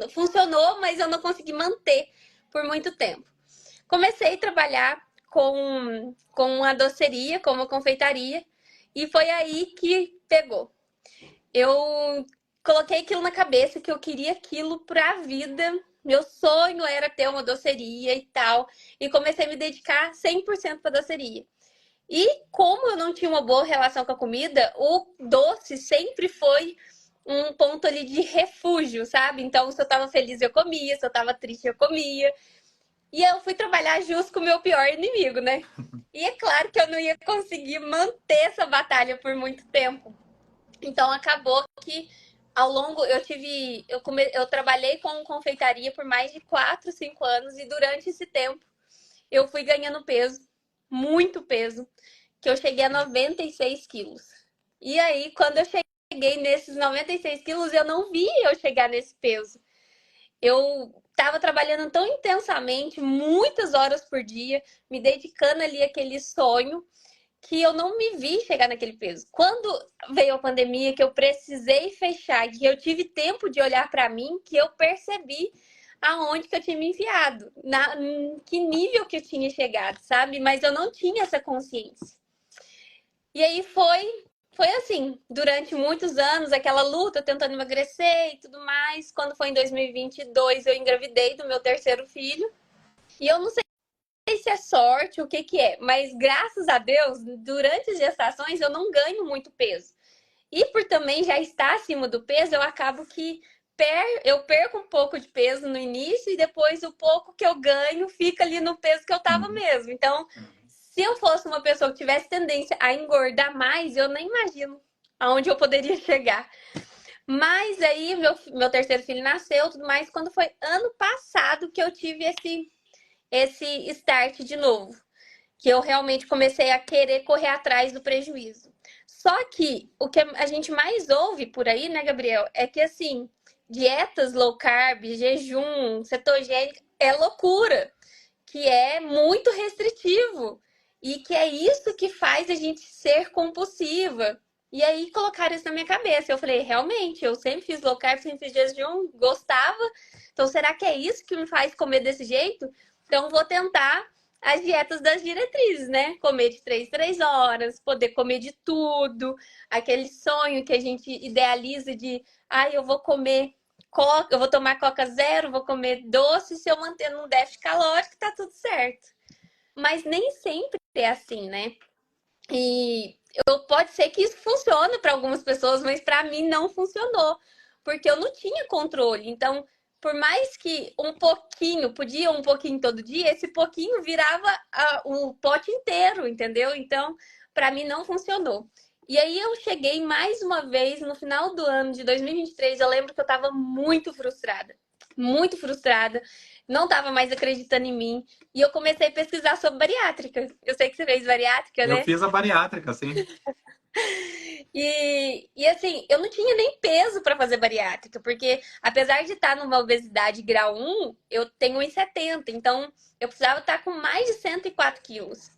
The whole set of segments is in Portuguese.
funcionou, mas eu não consegui manter por muito tempo. Comecei a trabalhar com uma doceria, com uma confeitaria, e foi aí que pegou. Eu coloquei aquilo na cabeça, que eu queria aquilo pra vida. Meu sonho era ter uma doceria e tal. E comecei a me dedicar 100% pra doceria. E como eu não tinha uma boa relação com a comida, o doce sempre foi um ponto ali de refúgio, sabe? Então, se eu tava feliz, eu comia. Se eu tava triste, eu comia. E eu fui trabalhar justo com o meu pior inimigo, né? E é claro que eu não ia conseguir manter essa batalha por muito tempo. Então acabou que ao longo eu trabalhei com confeitaria por mais de 4, 5 anos e durante esse tempo eu fui ganhando peso, muito peso, que eu cheguei a 96 quilos. E aí, quando eu cheguei nesses 96 quilos, eu não vi eu chegar nesse peso. Eu estava trabalhando tão intensamente, muitas horas por dia, me dedicando ali àquele sonho, que eu não me vi chegar naquele peso. Quando veio a pandemia, que eu precisei fechar, que eu tive tempo de olhar para mim, que eu percebi aonde que eu tinha me enfiado, que nível que eu tinha chegado, sabe? Mas eu não tinha essa consciência. E aí foi assim, durante muitos anos, aquela luta tentando emagrecer e tudo mais. Quando foi em 2022, eu engravidei do meu terceiro filho. E eu não sei se é sorte, o que que é, mas graças a Deus, durante as gestações eu não ganho muito peso. E por também já estar acima do peso, eu acabo que eu perco um pouco de peso no início e depois o pouco que eu ganho fica ali no peso que eu tava mesmo. Então, se eu fosse uma pessoa que tivesse tendência a engordar mais, eu nem imagino aonde eu poderia chegar. Mas aí meu terceiro filho nasceu, tudo mais, quando foi ano passado que eu tive esse start de novo, que eu realmente comecei a querer correr atrás do prejuízo. Só que o que a gente mais ouve por aí, né, Gabriel, é que assim, dietas low carb, jejum, cetogênica é loucura, que é muito restritivo e que é isso que faz a gente ser compulsiva. E aí colocaram isso na minha cabeça. Eu falei, realmente, eu sempre fiz low carb, sempre fiz jejum, gostava. Então, será que é isso que me faz comer desse jeito? Então, vou tentar as dietas das diretrizes, né? Comer de 3 3 horas, poder comer de tudo, aquele sonho que a gente idealiza de, eu vou comer Coca, eu vou tomar Coca zero, vou comer doce, se eu manter um déficit calórico, tá tudo certo. Mas nem sempre é assim, né? E pode ser que isso funcione para algumas pessoas, mas para mim não funcionou, porque eu não tinha controle. Então, por mais que um pouquinho, podia um pouquinho todo dia, esse pouquinho virava o pote inteiro, entendeu? Então, para mim não funcionou. E aí eu cheguei mais uma vez no final do ano de 2023, eu lembro que eu estava muito frustrada, não estava mais acreditando em mim. E eu comecei a pesquisar sobre bariátrica. Eu sei que você fez bariátrica, Eu né? fiz a bariátrica, sim. E assim, eu não tinha nem peso para fazer bariátrica, porque apesar de estar numa obesidade grau 1, eu tenho 1,70, então eu precisava estar com mais de 104 quilos.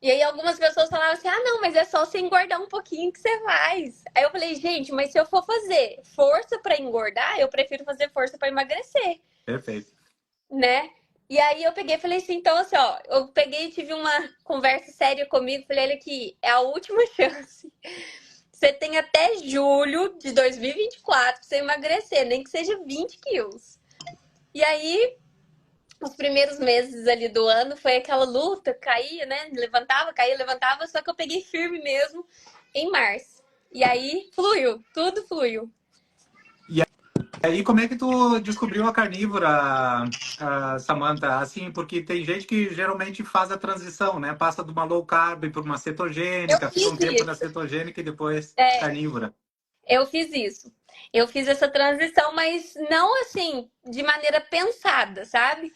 E aí algumas pessoas falavam assim, não, mas é só você engordar um pouquinho que você faz. Aí eu falei, gente, mas se eu for fazer força para engordar, eu prefiro fazer força para emagrecer, Perfeito. né? E aí eu peguei e falei assim, então assim, ó, eu peguei e tive uma conversa séria comigo, falei, olha aqui, é a última chance. Você tem até julho de 2024 pra você emagrecer, nem que seja 20 quilos. E aí, os primeiros meses ali do ano foi aquela luta, caía, né? Levantava, caía, levantava, só que eu peguei firme mesmo em março. E aí, fluiu, tudo fluiu. E aí, como é que tu descobriu a carnívora, Samantha? Assim, porque tem gente que geralmente faz a transição, né? Passa de uma low carb para uma Eu cetogênica, fica fiz um tempo na isso. cetogênica e depois É, carnívora. eu fiz isso. Eu fiz essa transição, mas não assim, de maneira pensada, sabe?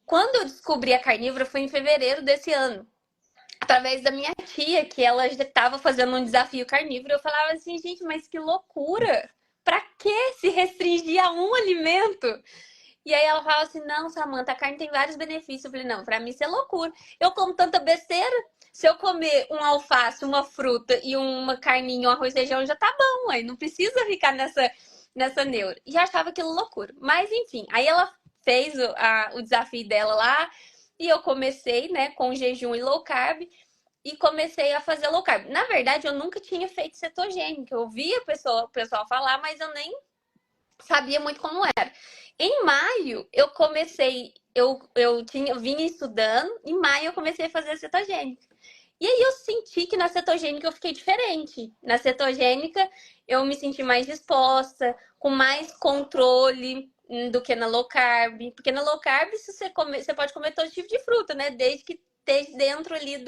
Quando eu descobri a carnívora foi em fevereiro desse ano. Através da minha tia, que ela já estava fazendo um desafio carnívoro, eu falava assim, gente, mas que loucura! Pra que se restringir a um alimento? E aí ela falava assim, não, Samanta, a carne tem vários benefícios. Eu falei, não, pra mim isso é loucura. Eu como tanta besteira, se eu comer um alface, uma fruta e uma carninha, um arroz e feijão, já tá bom, aí não precisa ficar nessa neura. E achava aquilo loucura. Mas enfim, aí ela fez o desafio dela lá e eu comecei, né, com jejum e low carb e comecei a fazer low carb. Na verdade, eu nunca tinha feito cetogênica. Eu ouvia o pessoal falar, mas eu nem sabia muito como era. Em maio, eu comecei, eu vinha estudando, em maio eu comecei a fazer cetogênica. E aí eu senti que na cetogênica eu fiquei diferente. Na cetogênica eu me senti mais disposta, com mais controle do que na low carb. Porque na low carb você pode comer todo tipo de fruta, né? Desde que esteja dentro ali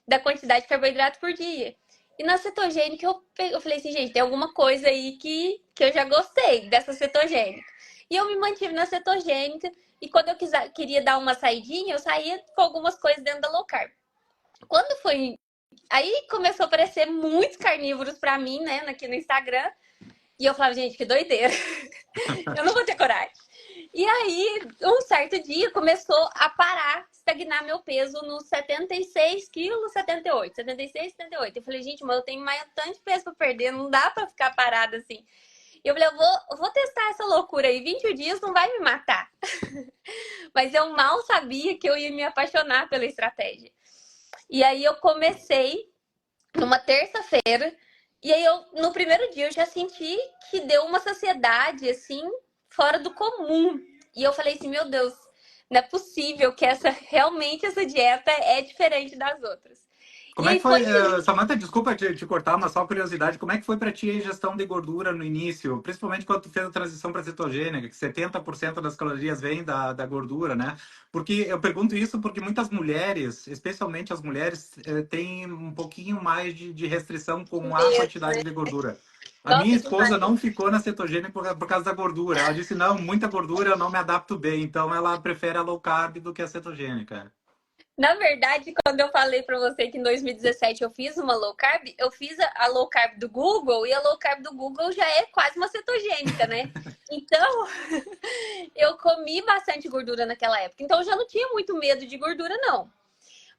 da quantidade de carboidrato por dia. E na cetogênica eu falei assim, gente, tem alguma coisa aí que eu já gostei dessa cetogênica. E eu me mantive na cetogênica. E quando eu queria dar uma saidinha, eu saía com algumas coisas dentro da low carb. Quando foi. Aí começou a aparecer muitos carnívoros pra mim, né, aqui no Instagram. E eu falava, gente, que doideira. Eu não vou ter coragem. E aí, um certo dia, começou a parar, estagnar meu peso nos 76 quilos, 78. 76, 78. Eu falei, gente, mas eu tenho mais tanto de peso pra perder, não dá pra ficar parada assim. E eu falei, eu vou testar essa loucura aí. 20 dias não vai me matar. Mas eu mal sabia que eu ia me apaixonar pela estratégia. E aí eu comecei numa terça-feira. E aí no primeiro dia eu já senti que deu uma saciedade, assim, fora do comum. E eu falei assim, meu Deus, não é possível que realmente essa dieta é diferente das outras. E Como é que aí foi, foi indo. Samantha, desculpa te cortar, mas só curiosidade, como é que foi para ti a ingestão de gordura no início, principalmente quando tu fez a transição para cetogênica, que 70% das calorias vêm da gordura, né? Porque eu pergunto isso porque muitas mulheres, especialmente as mulheres, têm um pouquinho mais de restrição com a quantidade de gordura. A minha Nossa, esposa demais. não ficou na cetogênica por causa da gordura. Ela disse, não, muita gordura, eu não me adapto bem. Então ela prefere a low carb do que a cetogênica. Na verdade, quando eu falei pra você que em 2017 eu fiz uma low carb, eu fiz a low carb do Google e a low carb do Google já é quase uma cetogênica, né? Então, eu comi bastante gordura naquela época. Então, eu já não tinha muito medo de gordura, não.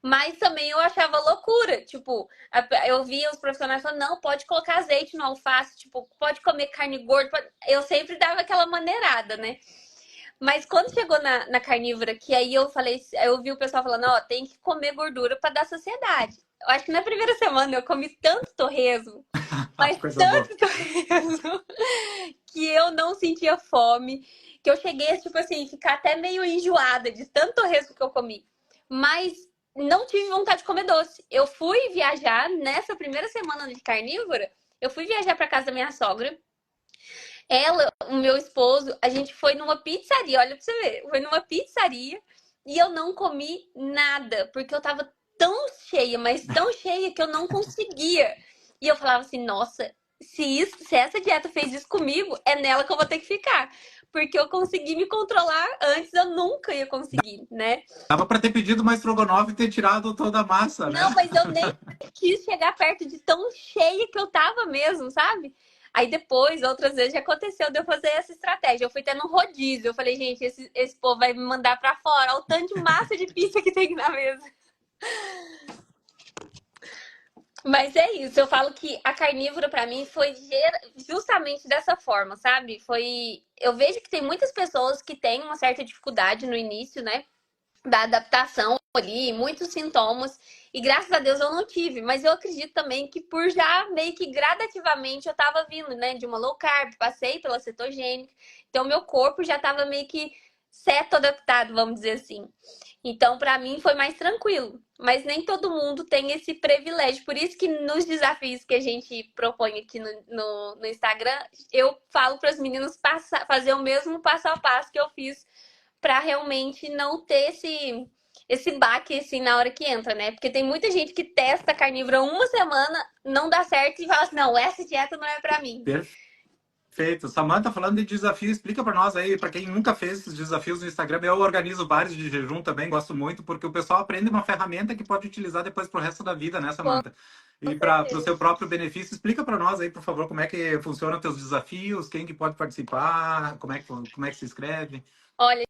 Mas também eu achava loucura. Tipo, eu via os profissionais falando, não, pode colocar azeite no alface, tipo, pode comer carne gorda. Eu sempre dava aquela maneirada, né? Mas quando chegou na carnívora, que aí eu falei, eu vi o pessoal falando, ó, tem que comer gordura para dar saciedade. Eu acho que na primeira semana eu comi tanto torresmo, mas Coisa boa. tanto torresmo, que eu não sentia fome, que eu cheguei a, tipo assim, ficar até meio enjoada de tanto torresmo que eu comi. Mas não tive vontade de comer doce. Eu fui viajar nessa primeira semana de carnívora, eu fui viajar para casa da minha sogra. Ela, o meu esposo, a gente foi numa pizzaria, olha pra você ver, foi numa pizzaria e eu não comi nada, porque eu tava tão cheia, mas tão cheia que eu não conseguia. E eu falava assim, nossa, se essa dieta fez isso comigo, é nela que eu vou ter que ficar. Porque eu consegui me controlar, antes eu nunca ia conseguir, né? Dava para ter pedido uma estrogonofe e ter tirado toda a massa, né? Não, mas eu nem quis chegar perto de tão cheia que eu tava mesmo, sabe? Aí depois, outras vezes, já aconteceu de eu fazer essa estratégia. Eu fui tendo um rodízio. Eu falei, gente, esse povo vai me mandar pra fora. Olha o tanto de massa de pizza que tem na mesa. Mas é isso. Eu falo que a carnívora, pra mim, foi justamente dessa forma, sabe? Foi. Eu vejo que tem muitas pessoas que têm uma certa dificuldade no início, né? Da adaptação ali, muitos sintomas. E graças a Deus eu não tive. Mas eu acredito também que por já meio que gradativamente eu tava vindo, né? De uma low carb, passei pela cetogênica. Então meu corpo já tava meio que seto adaptado, vamos dizer assim. Então para mim foi mais tranquilo. Mas nem todo mundo tem esse privilégio. Por isso que nos desafios que a gente propõe aqui no Instagram, eu falo para as meninas fazer o mesmo passo a passo que eu fiz para realmente não ter esse baque assim na hora que entra, né? Porque tem muita gente que testa carnívoro uma semana, não dá certo e fala assim, não, essa dieta não é para mim. Perfeito. Samantha, falando de desafio, explica para nós aí, para quem nunca fez esses desafios no Instagram, eu organizo vários de jejum também, gosto muito, porque o pessoal aprende uma ferramenta que pode utilizar depois para o resto da vida, né, Com Samantha? E para o certeza. seu próprio benefício, explica para nós aí, por favor, como é que funcionam os teus desafios, quem que pode participar, como é que se inscreve. Olha,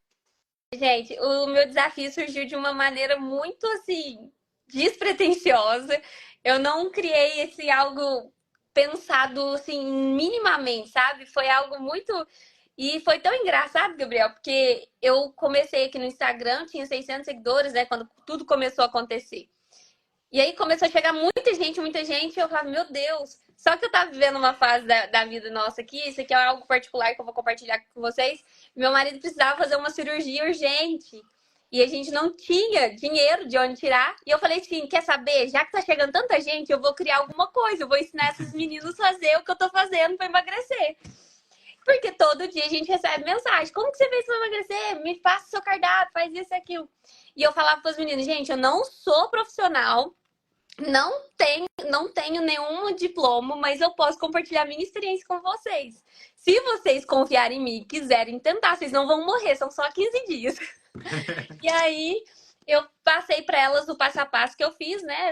gente, o meu desafio surgiu de uma maneira muito assim despretensiosa. Eu não criei esse algo pensado, assim, minimamente, sabe? Foi algo muito... E foi tão engraçado, Gabriel, porque eu comecei aqui no Instagram, tinha 600 seguidores, né? Quando tudo começou a acontecer. E aí começou a chegar muita gente, e eu falava, meu Deus. Só que eu tava vivendo uma fase da vida nossa aqui, isso aqui é algo particular que eu vou compartilhar com vocês. Meu marido precisava fazer uma cirurgia urgente. E a gente não tinha dinheiro de onde tirar. E eu falei assim, quer saber? Já que tá chegando tanta gente, eu vou criar alguma coisa. Eu vou ensinar esses meninos a fazer o que eu tô fazendo pra emagrecer. Porque todo dia a gente recebe mensagem. Como que você fez pra emagrecer? Me faça seu cardápio, faz isso e aquilo. E eu falava pros meninos, gente, eu não sou profissional, não tenho nenhum diploma, mas eu posso compartilhar minha experiência com vocês. Se vocês confiarem em mim e quiserem tentar, vocês não vão morrer, são só 15 dias. E aí eu passei para elas o passo a passo que eu fiz, né?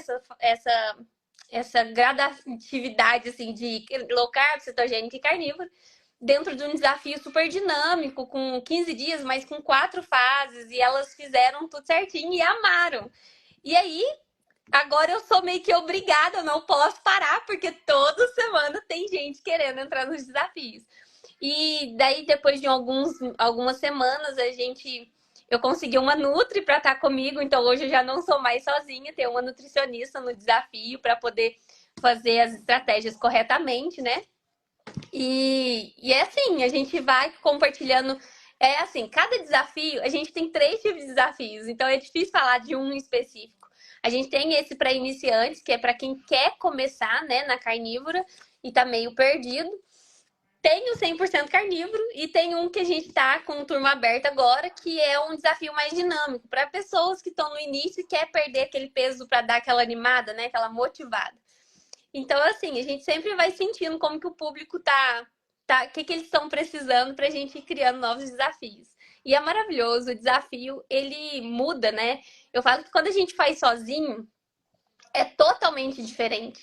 Essa gradatividade assim, de low carb, cetogênico e carnívoro, dentro de um desafio super dinâmico, com 15 dias, mas com 4 fases, e elas fizeram tudo certinho e amaram. E aí, agora eu sou meio que obrigada, eu não posso parar, porque toda semana tem gente querendo entrar nos desafios. E daí, depois de algumas semanas, eu consegui uma Nutri para estar comigo, então hoje eu já não sou mais sozinha, tenho uma nutricionista no desafio para poder fazer as estratégias corretamente, né? E é assim, a gente vai compartilhando. É assim, cada desafio, a gente tem 3 tipos de desafios, então é difícil falar de um específico. A gente tem esse para iniciantes, que é para quem quer começar, né, na carnívora e tá meio perdido. Tem o 100% carnívoro e tem um que a gente tá com turma aberta agora, que é um desafio mais dinâmico para pessoas que estão no início e quer perder aquele peso para dar aquela animada, né, aquela motivada. Então, assim, a gente sempre vai sentindo como que o público o que eles estão precisando pra gente ir criando novos desafios. E é maravilhoso, o desafio, ele muda, né? Eu falo que quando a gente faz sozinho, é totalmente diferente.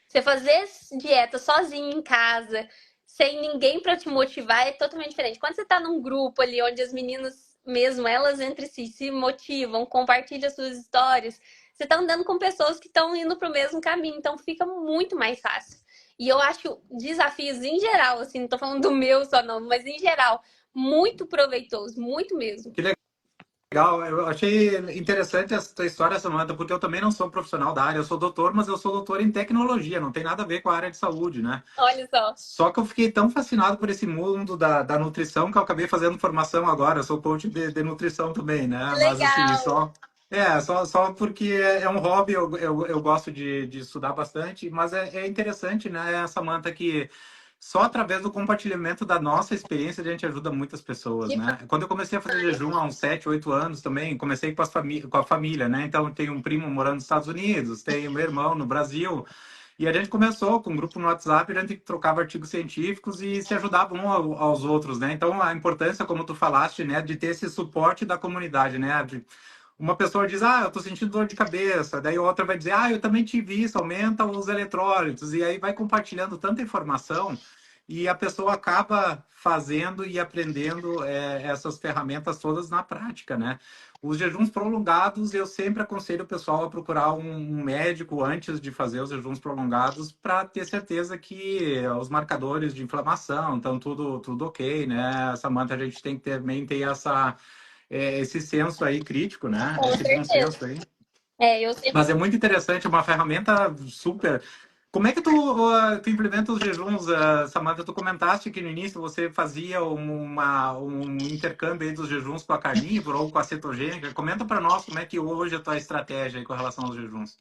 Você fazer dieta sozinho em casa, sem ninguém para te motivar, é totalmente diferente. Quando você tá num grupo ali, onde as meninas mesmo, elas entre si se motivam, compartilham suas histórias, você tá andando com pessoas que estão indo pro mesmo caminho, então fica muito mais fácil. E eu acho desafios em geral, assim, não tô falando do meu só não, mas em geral, muito proveitoso, muito mesmo. Que legal, eu achei interessante essa tua história, Samantha, porque eu também não sou profissional da área, eu sou doutor, mas eu sou doutor em tecnologia, não tem nada a ver com a área de saúde, né? Olha só. Só que eu fiquei tão fascinado por esse mundo da nutrição que eu acabei fazendo formação agora. Eu sou coach de nutrição também, né? Que Mas assim, legal. só porque é um hobby, eu gosto de estudar bastante, mas é interessante, né, Samantha, que só através do compartilhamento da nossa experiência a gente ajuda muitas pessoas, né? Quando eu comecei a fazer jejum há uns 7, 8 anos também, comecei com a família, né? Então, eu tenho um primo morando nos Estados Unidos, tenho meu irmão no Brasil, e a gente começou com um grupo no WhatsApp, a gente trocava artigos científicos e se ajudava um aos outros, né? Então, a importância, como tu falaste, né, de ter esse suporte da comunidade, né? Uma pessoa diz, ah, eu tô sentindo dor de cabeça, daí outra vai dizer, ah, eu também tive isso, aumenta os eletrólitos, e aí vai compartilhando tanta informação e a pessoa acaba fazendo e aprendendo essas ferramentas todas na prática, né? Os jejuns prolongados, eu sempre aconselho o pessoal a procurar um médico antes de fazer os jejuns prolongados para ter certeza que os marcadores de inflamação estão tudo ok, né? Samantha, a gente tem que também ter esse senso aí crítico, né? Com Esse bom certeza. senso aí. Eu sempre Mas é muito interessante, uma ferramenta super. Como é que tu implementa os jejuns, Samantha? Tu comentaste que no início você fazia um intercâmbio aí dos jejuns com a carnívora ou com a cetogênica. Comenta para nós como é que hoje é a tua estratégia aí com relação aos jejuns.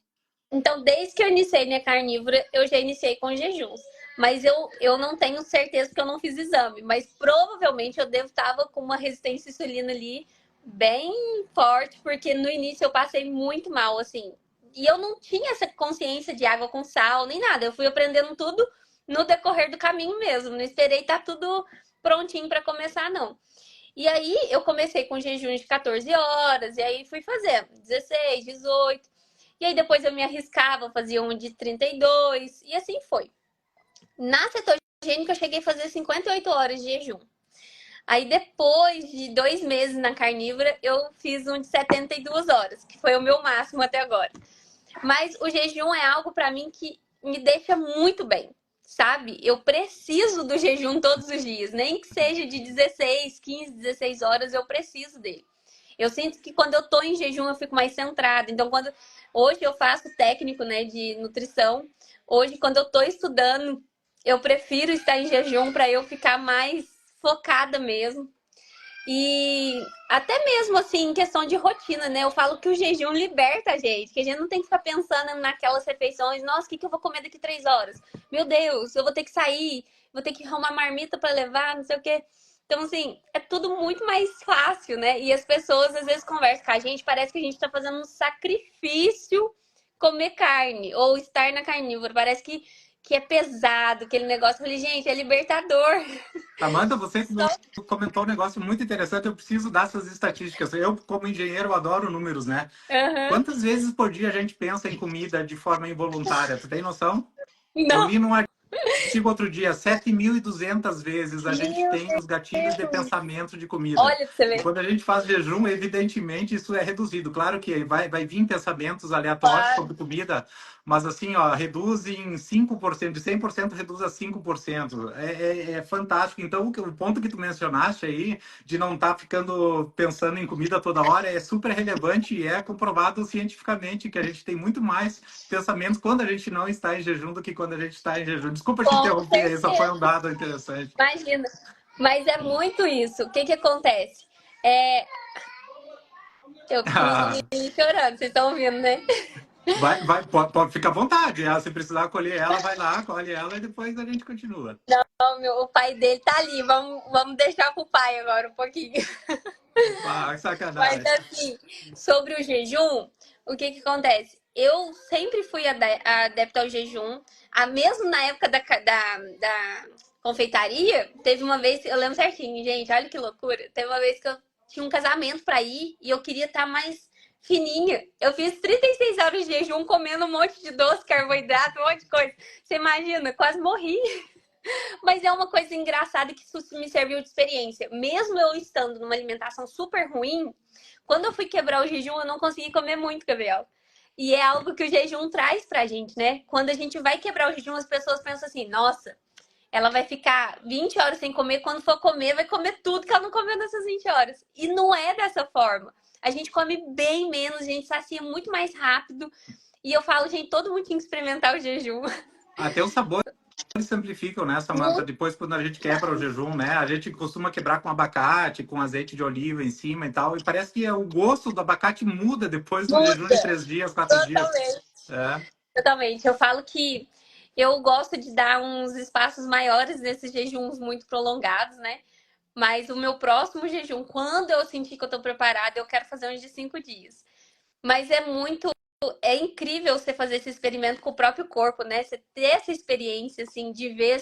Então, desde que eu iniciei minha carnívora, eu já iniciei com jejuns. Mas eu não tenho certeza porque eu não fiz exame. Mas provavelmente eu devo estar com uma resistência à insulina ali bem forte, porque no início eu passei muito mal, assim. E eu não tinha essa consciência de água com sal, nem nada. Eu fui aprendendo tudo no decorrer do caminho mesmo. Não esperei estar tudo prontinho para começar, não. E aí eu comecei com jejum de 14 horas, e aí fui fazendo 16, 18. E aí depois eu me arriscava, fazia um de 32, e assim foi. Na cetogênica eu cheguei a fazer 58 horas de jejum. Aí depois de 2 meses na carnívora, eu fiz um de 72 horas, que foi o meu máximo até agora. Mas o jejum é algo para mim que me deixa muito bem. sabe? Eu preciso do jejum todos os dias, nem que seja de 16, 15, 16 horas, eu preciso dele. Eu sinto que quando eu tô em jejum eu fico mais centrada. Então, quando hoje eu faço técnico, né, de nutrição, hoje quando eu tô estudando, eu prefiro estar em jejum para eu ficar mais focada mesmo. E até mesmo assim, em questão de rotina, né? Eu falo que o jejum liberta a gente, que a gente não tem que ficar pensando naquelas refeições, nossa, o que eu vou comer daqui 3 horas? Meu Deus, eu vou ter que sair, vou ter que arrumar marmita para levar, não sei o quê. Então, assim, é tudo muito mais fácil, né? E as pessoas às vezes conversam com a gente, parece que a gente tá fazendo um sacrifício comer carne ou estar na carnívora. Parece que é pesado, aquele negócio. Eu falei, gente, é libertador. Amanda, você comentou um negócio muito interessante. Eu preciso dessas estatísticas. Eu, como engenheiro, adoro números, né? Aham. Quantas vezes por dia a gente pensa em comida de forma involuntária? Tu tem noção? Eu Não. li num artigo outro dia, 7.200 vezes a gente Meu tem os gatilhos de Deus. pensamento de comida. Olha pra você E ver. quando a gente faz jejum, evidentemente, isso é reduzido. Claro que vai vir pensamentos aleatórios Claro. sobre comida, mas assim, ó, reduz em 5%, de 100% reduz a 5%. É fantástico. Então, o ponto que tu mencionaste aí, de não estar ficando pensando em comida toda hora, é super relevante e é comprovado cientificamente que a gente tem muito mais pensamentos quando a gente não está em jejum do que quando a gente está em jejum. Desculpa te Com interromper, aí só foi certeza. um dado interessante. Imagina. Mas é muito isso. O que que acontece? É, eu vi um Ah, menininho chorando, vocês estão ouvindo, né? pode ficar à vontade. Se precisar colher ela, vai lá, colhe ela e depois a gente continua. O pai dele tá ali. Vamos deixar pro pai agora um pouquinho. Ah, que Mas sacanagem. assim, sobre o jejum, o que que acontece? Eu sempre fui adepta ao jejum, mesmo na época da confeitaria, teve uma vez, eu lembro certinho, gente, olha que loucura. Teve uma vez que eu tinha um casamento para ir e eu queria estar mais fininha. Eu fiz 36 horas de jejum comendo um monte de doce, carboidrato, um monte de coisa. Você imagina, quase morri. Mas é uma coisa engraçada que isso me serviu de experiência. Mesmo eu estando numa alimentação super ruim, quando eu fui quebrar o jejum, eu não consegui comer muito, Gabriel. E é algo que o jejum traz pra gente, né? Quando a gente vai quebrar o jejum, as pessoas pensam assim: nossa, ela vai ficar 20 horas sem comer, quando for comer, vai comer tudo que ela não comeu nessas 20 horas. E não é dessa forma. A gente come bem menos, a gente sacia muito mais rápido. E eu falo, gente, todo mundo tinha que experimentar o jejum. Até o sabor simplificam, né, Samantha? Muito Depois, quando a gente quebra o jejum, né? A gente costuma quebrar com abacate, com azeite de oliva em cima e tal. E parece que o gosto do abacate muda depois do jejum de muda, 3 dias, 4 dias. totalmente. É. Totalmente. Eu falo que eu gosto de dar uns espaços maiores nesses jejuns muito prolongados, né? Mas o meu próximo jejum, quando eu sentir que eu tô preparada, eu quero fazer uns de 5 dias. Mas é incrível você fazer esse experimento com o próprio corpo, né? Você ter essa experiência, assim, de ver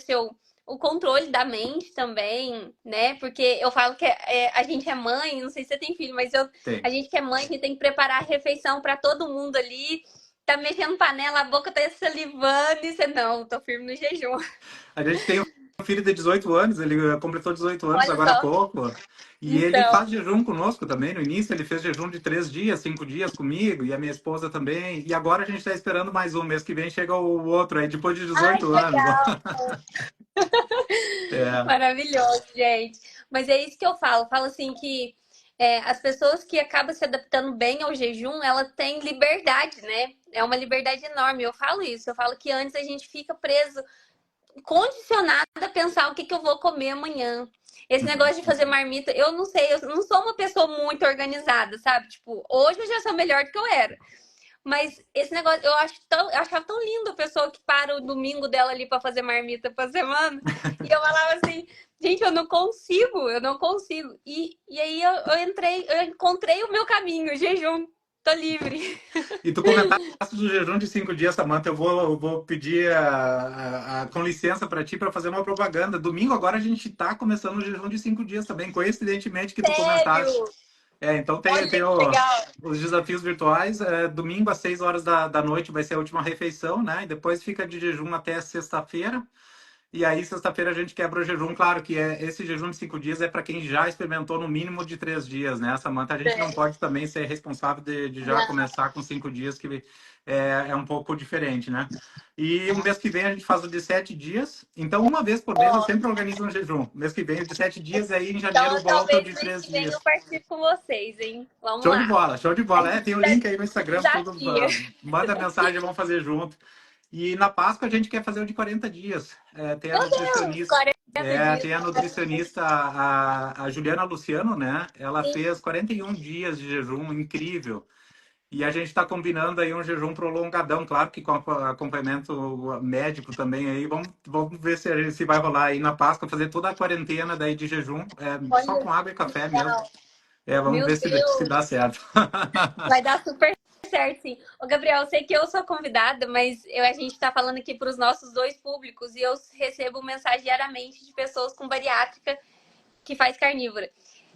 o controle da mente também, né? Porque eu falo que a gente é mãe, não sei se você tem filho, mas a Tem. gente que é mãe, que tem que preparar a refeição para todo mundo ali, tá mexendo panela, a boca tá salivando, e você, não, tô firme no jejum. A gente tem um filho de 18 anos, ele completou 18 anos Olha agora há só. pouco. E ele Então, faz jejum conosco também. No início, ele fez jejum de 3 dias, 5 dias comigo, e a minha esposa também. E agora a gente está esperando mais um. Mês que vem chega o outro, aí depois de ai, 18 que anos. legal. É. Maravilhoso, gente. Mas é isso que eu falo. Falo assim que as pessoas que acabam se adaptando bem ao jejum, ela tem liberdade, né? É uma liberdade enorme. Eu falo isso. Eu falo que antes a gente fica preso, condicionado a pensar o que eu vou comer amanhã. Esse negócio de fazer marmita, eu não sei, eu não sou uma pessoa muito organizada, sabe? Tipo, hoje eu já sou melhor do que eu era. Mas esse negócio, eu achava tão lindo a pessoa que para o domingo dela ali para fazer marmita pra semana. E eu falava assim, gente, eu não consigo. E aí eu encontrei o meu caminho, o jejum, tô livre. E tu comentaste do jejum de 5 dias, Samantha. Eu vou pedir com licença para ti para fazer uma propaganda. Domingo agora a gente está começando o jejum de 5 dias também, coincidentemente que tu comentaste. Sério? Então Olha tem que legal. os desafios virtuais. Domingo às 6 horas da noite vai ser a última refeição, né? E depois fica de jejum até sexta-feira. E aí, sexta-feira, a gente quebra o jejum. Claro que esse jejum de 5 dias é para quem já experimentou no mínimo de 3 dias, né, Samantha? A gente não É. pode também ser responsável de já Não. começar com 5 dias, que é um pouco diferente, né? E o mês que vem a gente faz o de 7 dias. Então, uma vez por mês eu Ó, sempre organizo um jejum. Mês que vem o de 7 dias, aí em janeiro então volta o talvez de mês três que vem eu dias. participe com vocês, hein? Vamos Show de lá. bola, show de A bola. gente Tem o link aí no se Instagram, tudo. desafia. Manda mensagem, vamos fazer junto. E na Páscoa a gente quer fazer o de 40 dias. Tem a Meu Deus, nutricionista. 40 dias. Tem a nutricionista, a Juliana Luciano, né? Ela Sim, fez 41 dias de jejum, incrível. E a gente está combinando aí um jejum prolongadão, claro que com acompanhamento médico também aí. Vamos ver se vai rolar aí na Páscoa, fazer toda a quarentena daí de jejum, só olha com água e que café mesmo. legal. Vamos Meu ver se Deus, dá certo. vai dar super certo, sim. Ô, Gabriel, eu sei que eu sou convidada, mas a gente está falando aqui para os nossos dois públicos e eu recebo mensagem diariamente de pessoas com bariátrica que faz carnívora.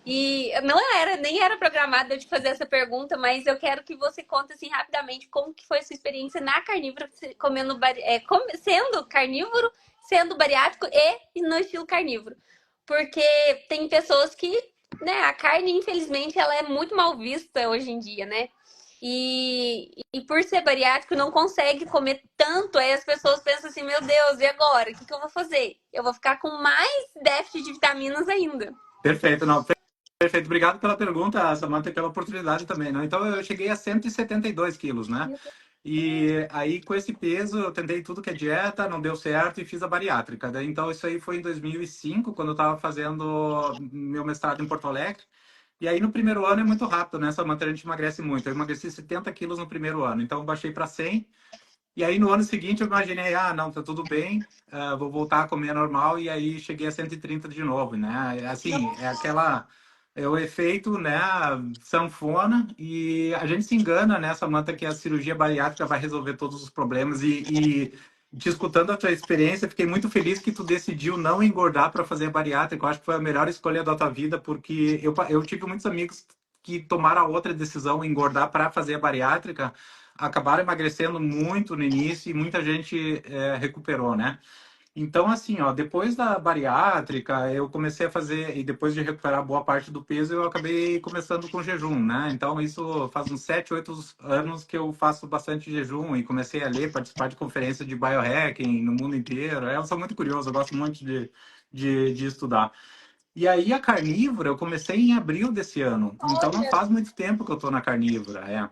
E não era, nem era programada eu te fazer essa pergunta, mas eu quero que você conte assim rapidamente como que foi a sua experiência na carnívora, comendo, sendo carnívoro, sendo bariátrico e no estilo carnívoro. Porque tem pessoas que, né, a carne, infelizmente, ela é muito mal vista hoje em dia, né? E por ser bariátrico, não consegue comer tanto. Aí as pessoas pensam assim: meu Deus, e agora? O que eu vou fazer? Eu vou ficar com mais déficit de vitaminas ainda. Perfeito, não. Perfeito. Obrigado pela pergunta, Samantha, e pela oportunidade também, né? Então, eu cheguei a 172 quilos, né? E aí, com esse peso, eu tentei tudo que é dieta, não deu certo e fiz a bariátrica. Então, isso aí foi em 2005, quando eu estava fazendo meu mestrado em Porto Alegre. E aí, no primeiro ano é muito rápido, né, Samantha? A gente emagrece muito. Eu emagreci 70 quilos no primeiro ano, então eu baixei para 100. E aí, no ano seguinte, eu imaginei, não, tá tudo bem, vou voltar a comer normal. E aí, cheguei a 130 de novo, né? Assim, é o efeito, né, sanfona. E a gente se engana, né, Samantha, que a cirurgia bariátrica vai resolver todos os problemas. E te escutando a tua experiência, fiquei muito feliz que tu decidiu não engordar para fazer a bariátrica. Eu acho que foi a melhor escolha da tua vida, porque eu tive muitos amigos que tomaram a outra decisão, engordar para fazer a bariátrica, acabaram emagrecendo muito no início e muita gente recuperou, né? Então, assim, ó, depois da bariátrica, eu comecei a fazer, e depois de recuperar boa parte do peso, eu acabei começando com jejum, né? Então, isso faz uns 7, 8 anos que eu faço bastante jejum e comecei a ler, participar de conferências de biohacking no mundo inteiro. Eu sou muito curioso, eu gosto muito de estudar. E aí, a carnívora, eu comecei em abril desse ano, então não Olha, faz muito tempo que eu tô na carnívora,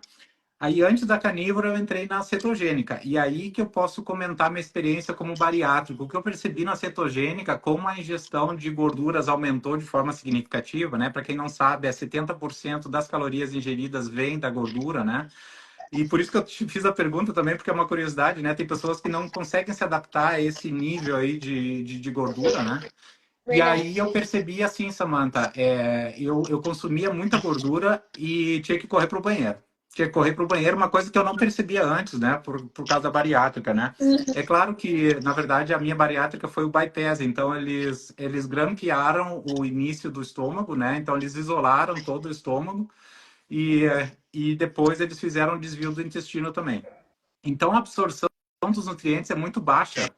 Aí, antes da carnívora, eu entrei na cetogênica. E aí que eu posso comentar minha experiência como bariátrico. O que eu percebi na cetogênica, como a ingestão de gorduras aumentou de forma significativa, né? Para quem não sabe, 70% das calorias ingeridas vêm da gordura, né? E por isso que eu te fiz a pergunta também, porque é uma curiosidade, né? Tem pessoas que não conseguem se adaptar a esse nível aí de gordura, né? E aí eu verdade. percebi assim, Samantha, eu consumia muita gordura e tinha que correr para o banheiro. Tinha que correr para o banheiro, uma coisa que eu não percebia antes, né? Por causa da bariátrica, né? É claro que, na verdade, a minha bariátrica foi o bypass, então eles grampearam o início do estômago, né? Então eles isolaram todo o estômago e depois eles fizeram o desvio do intestino também. Então, a absorção dos nutrientes é muito baixa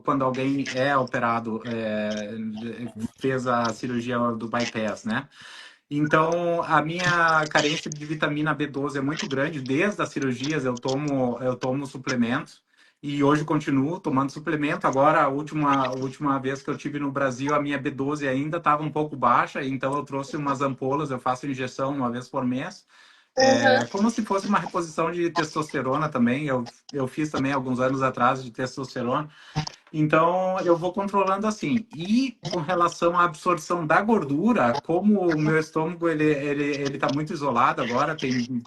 quando alguém é operado, fez a cirurgia do bypass, né? Então, a minha carência de vitamina B12 é muito grande. Desde as cirurgias, eu tomo suplementos e hoje continuo tomando suplemento. Agora, a última vez que eu tive no Brasil, a minha B12 ainda estava um pouco baixa, então eu trouxe umas ampolas. Eu faço injeção uma vez por mês. Uhum. Como se fosse uma reposição de testosterona também. Eu fiz também alguns anos atrás de testosterona. Então, eu vou controlando assim. E com relação à absorção da gordura, como o meu estômago ele tá muito isolado agora, tem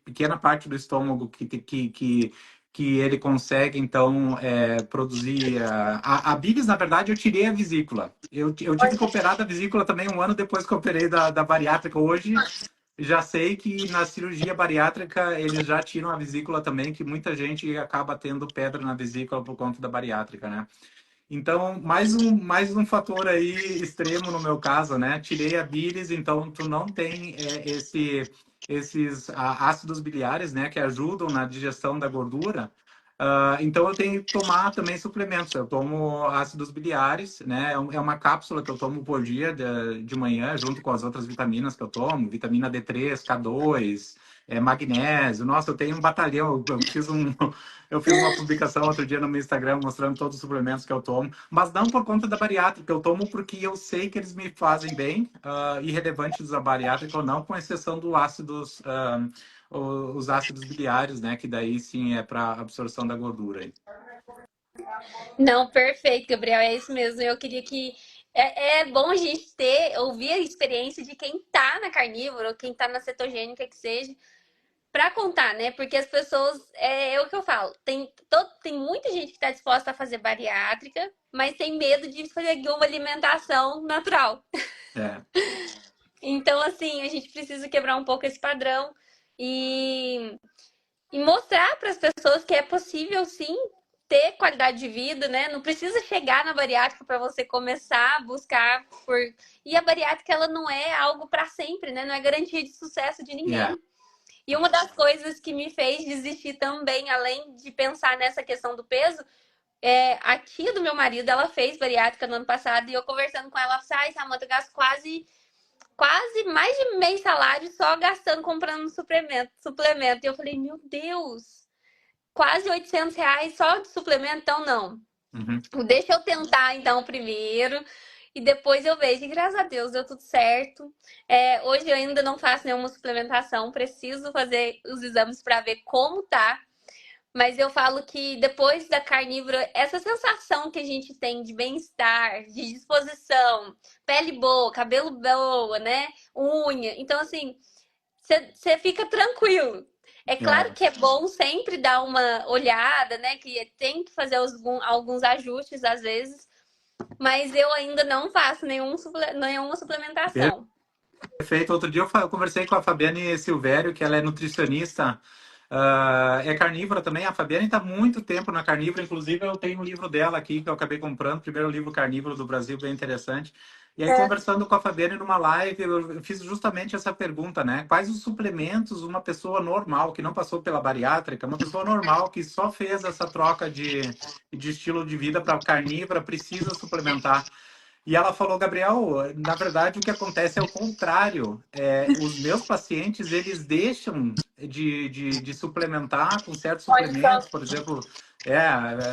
pequena parte do estômago que ele consegue, então, produzir. A bílis, na verdade, eu tirei a vesícula. Eu tive que operar da vesícula também um ano depois que eu operei da bariátrica. Hoje, já sei que na cirurgia bariátrica eles já tiram a vesícula também, que muita gente acaba tendo pedra na vesícula por conta da bariátrica, né? Então, mais um fator aí extremo no meu caso, né? Tirei a bílis, então tu não tem esses ácidos biliares, né? Que ajudam na digestão da gordura. Então eu tenho que tomar também suplementos. Eu tomo ácidos biliares, né? É uma cápsula que eu tomo por dia de manhã, junto com as outras vitaminas que eu tomo, vitamina D3, K2, magnésio. Nossa, eu tenho um batalhão. Eu fiz uma publicação outro dia no meu Instagram mostrando todos os suplementos que eu tomo, mas não por conta da bariátrica. Eu tomo porque eu sei que eles me fazem bem, irrelevantes da bariátrica ou não, com exceção do ácidos. Os ácidos biliares, né? Que daí sim é para absorção da gordura. Aí. Não, perfeito, Gabriel, é isso mesmo. Eu queria que. É bom a gente ouvir a experiência de quem tá na carnívora, ou quem tá na cetogênica, que seja, pra contar, né? Porque as pessoas, é o que eu falo, tem muita gente que tá disposta a fazer bariátrica, mas tem medo de fazer uma alimentação natural. É, Então, assim, a gente precisa quebrar um pouco esse padrão e, e mostrar para as pessoas que é possível, sim, ter qualidade de vida, né? Não precisa chegar na bariátrica para você começar a buscar por. E a bariátrica, ela não é algo para sempre, né? Não é garantia de sucesso de yeah. ninguém. E uma das coisas que me fez desistir também, além de pensar nessa questão do peso, a tia do meu marido, ela fez bariátrica no ano passado e eu conversando com ela, ela disse, ai, Samanta, eu gasto quase mais de meio salário só gastando, comprando suplemento. E eu falei, meu Deus, quase R$ 800 só de suplemento? Então, não. Uhum. Deixa eu tentar, então, primeiro. E depois eu vejo. E graças a Deus deu tudo certo. Hoje eu ainda não faço nenhuma suplementação. Preciso fazer os exames para ver como tá. Mas eu falo que depois da carnívora, essa sensação que a gente tem de bem-estar, de disposição, pele boa, cabelo boa, né? Unha. Então, assim, você fica tranquilo. É claro É. que é bom sempre dar uma olhada, né? Que tem que fazer alguns ajustes às vezes, mas eu ainda não faço nenhuma suplementação. Perfeito. Outro dia eu conversei com a Fabiane Silvério, que ela é nutricionista, é carnívora também. A Fabiane está muito tempo na carnívora, inclusive eu tenho um livro dela aqui que eu acabei comprando, primeiro livro carnívoro do Brasil, bem interessante. E aí, conversando com a Fabiane numa live, eu fiz justamente essa pergunta, né? Quais os suplementos uma pessoa normal, que não passou pela bariátrica, uma pessoa normal que só fez essa troca de estilo de vida para carnívora, precisa suplementar? E ela falou, Gabriel, na verdade o que acontece é o contrário. Os meus pacientes, eles deixam de suplementar com certos Olha só, suplementos, por exemplo,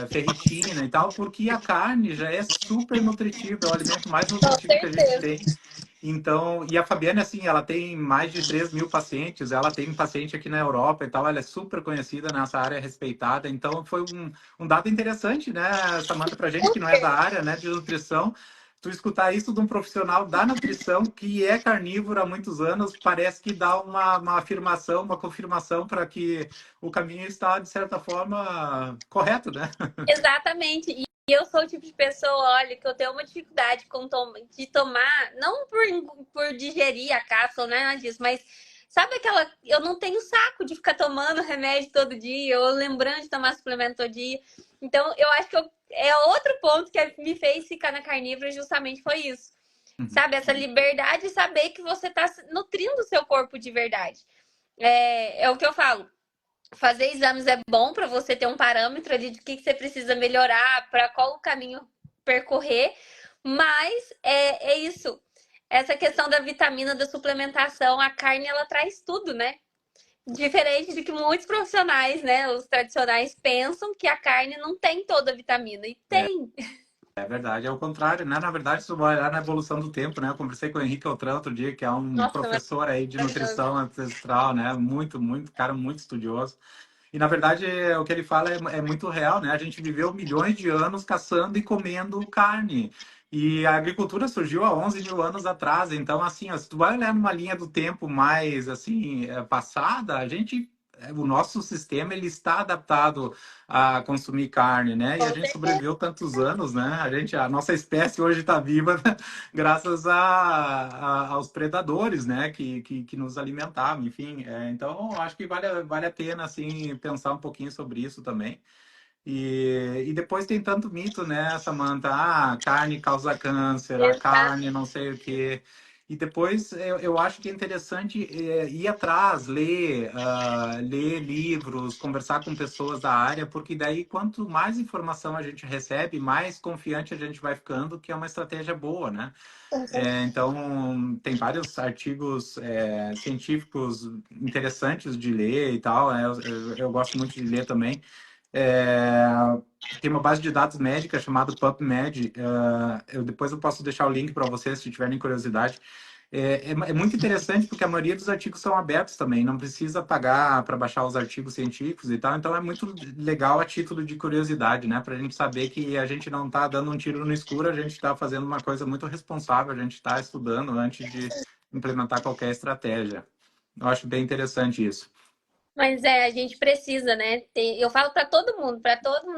ferritina e tal, porque a carne já é super nutritiva, é o alimento mais com nutritivo que a gente certeza. tem. Então, e a Fabiana, assim, ela tem mais de 3.000 pacientes, ela tem um paciente aqui na Europa e tal, ela é super conhecida nessa área, respeitada. Então, foi um dado interessante, né, Samantha, pra gente que não é da área, né, de nutrição, tu escutar isso de um profissional da nutrição que é carnívoro há muitos anos, parece que dá uma afirmação, uma confirmação para que o caminho está, de certa forma, correto, né? Exatamente. E eu sou o tipo de pessoa, olha, que eu tenho uma dificuldade de tomar, não por digerir a cápsula, não é nada disso, mas sabe aquela. Eu não tenho saco de ficar tomando remédio todo dia, ou lembrando de tomar suplemento todo dia. Então, eu acho que é outro ponto que me fez ficar na carnívora, justamente foi isso. Uhum. Sabe, essa liberdade de saber que você está nutrindo o seu corpo de verdade. É o que eu falo. Fazer exames é bom para você ter um parâmetro ali de que você precisa melhorar, para qual caminho percorrer, mas é isso. Essa questão da vitamina, da suplementação, a carne ela traz tudo, né? Diferente de que muitos profissionais, né, os tradicionais, pensam que a carne não tem toda a vitamina. E É, tem. é verdade, é o contrário, né? Na verdade, se tu olhar na evolução do tempo, né? Eu conversei com o Henrique Altran outro dia, que é um Nossa, professor aí de maravilhoso. nutrição ancestral, né? Muito, muito, cara, muito estudioso. E, na verdade, o que ele fala é muito real, né? A gente viveu milhões de anos caçando e comendo carne. E a agricultura surgiu há 11 mil anos atrás. Então, assim, ó, se tu vai olhar numa linha do tempo mais, assim, passada, o nosso sistema, ele está adaptado a consumir carne, né? E a Com gente certeza. sobreviveu tantos anos, né? A nossa espécie hoje está viva graças aos predadores, né, que nos alimentavam, enfim. Então, acho que vale a pena, assim, pensar um pouquinho sobre isso também. E depois tem tanto mito, né, Samantha? Ah, carne causa câncer, a carne não sei o quê. E depois eu acho que é interessante ir atrás, ler, ler livros, conversar com pessoas da área, porque daí quanto mais informação a gente recebe, mais confiante a gente vai ficando, que é uma estratégia boa, né? Então, tem vários artigos científicos interessantes de ler e tal. Eu gosto muito de ler também. É, tem uma base de dados médica chamada PubMed. Depois eu posso deixar o link para vocês se tiverem curiosidade. É muito interessante porque a maioria dos artigos são abertos também, não precisa pagar para baixar os artigos científicos e tal. Então é muito legal a título de curiosidade, né? Para a gente saber que a gente não está dando um tiro no escuro, a gente está fazendo uma coisa muito responsável, a gente está estudando antes de implementar qualquer estratégia. Eu acho bem interessante isso. Mas a gente precisa, né? Eu falo para todo mundo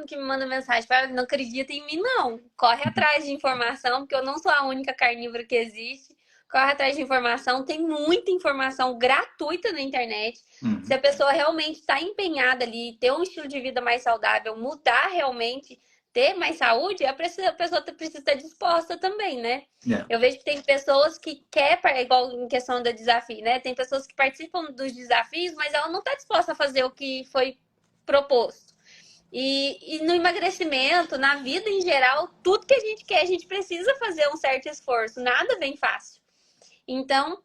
que me manda mensagem, fala, não acredita em mim, não. Corre atrás de informação, porque eu não sou a única carnívora que existe. Corre atrás de informação, tem muita informação gratuita na internet. Se Uhum. a pessoa realmente está empenhada ali, ter um estilo de vida mais saudável, mudar realmente, ter mais saúde, a pessoa precisa estar disposta também, né? Yeah. Eu vejo que tem pessoas que querem, igual em questão do desafio, né? Tem pessoas que participam dos desafios, mas ela não está disposta a fazer o que foi proposto. E no emagrecimento, na vida em geral, tudo que a gente quer, a gente precisa fazer um certo esforço. Nada vem fácil. Então,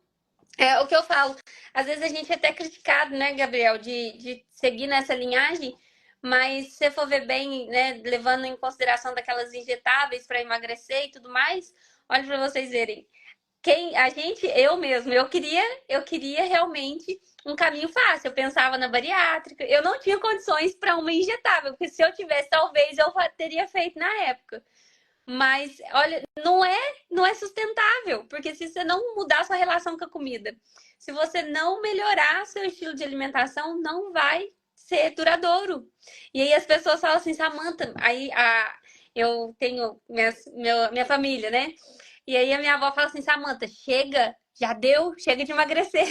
é o que eu falo. Às vezes a gente é até criticado, né, Gabriel, de seguir nessa linhagem, mas se você for ver bem, né, levando em consideração daquelas injetáveis para emagrecer e tudo mais, olha para vocês verem. Eu mesmo, eu queria realmente um caminho fácil. Eu pensava na bariátrica. Eu não tinha condições para uma injetável, porque se eu tivesse, talvez eu teria feito na época. Mas, olha, não é sustentável, porque se você não mudar sua relação com a comida, se você não melhorar seu estilo de alimentação, não vai ser duradouro. E aí as pessoas falam assim, Samantha, eu tenho minha família, né? E aí a minha avó fala assim, Samantha, chega, já deu, chega de emagrecer.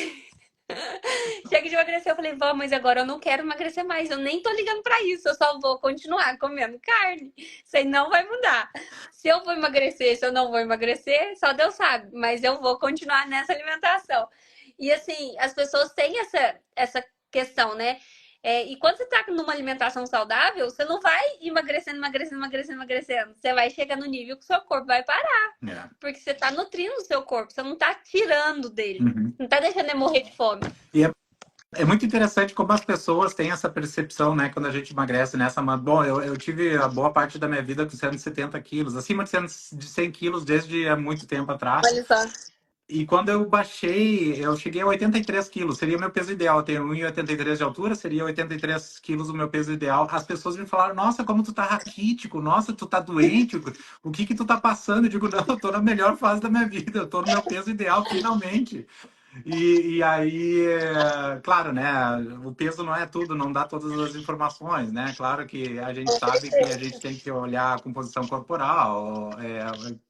Chega de emagrecer. Eu falei, vó, mas agora eu não quero emagrecer mais. Eu nem tô ligando pra isso. Eu só vou continuar comendo carne. Isso aí não vai mudar. Se eu vou emagrecer, se eu não vou emagrecer, só Deus sabe. Mas eu vou continuar nessa alimentação. E assim, as pessoas têm essa questão, né? E quando você tá numa alimentação saudável, você não vai emagrecendo, emagrecendo, emagrecendo, emagrecendo. Você vai chegar no nível que o seu corpo vai parar. Yeah. Porque você tá nutrindo o seu corpo, você não tá tirando dele. Uhum. Não tá deixando ele morrer de fome. E é muito interessante como as pessoas têm essa percepção, né, quando a gente emagrece, né? Bom, eu tive a boa parte da minha vida com 170 quilos, acima de 100 quilos desde há muito tempo atrás. Olha só. E quando eu baixei, eu cheguei a 83 quilos, seria o meu peso ideal. Eu tenho 1,83 de altura, seria 83 quilos o meu peso ideal. As pessoas me falaram, nossa, como tu tá raquítico, nossa, tu tá doente, o que que tu tá passando? Eu digo, não, eu tô na melhor fase da minha vida, eu tô no meu peso ideal, finalmente. E aí, claro, né? O peso não é tudo, não dá todas as informações, né? Claro que a gente sabe que a gente tem que olhar a composição corporal,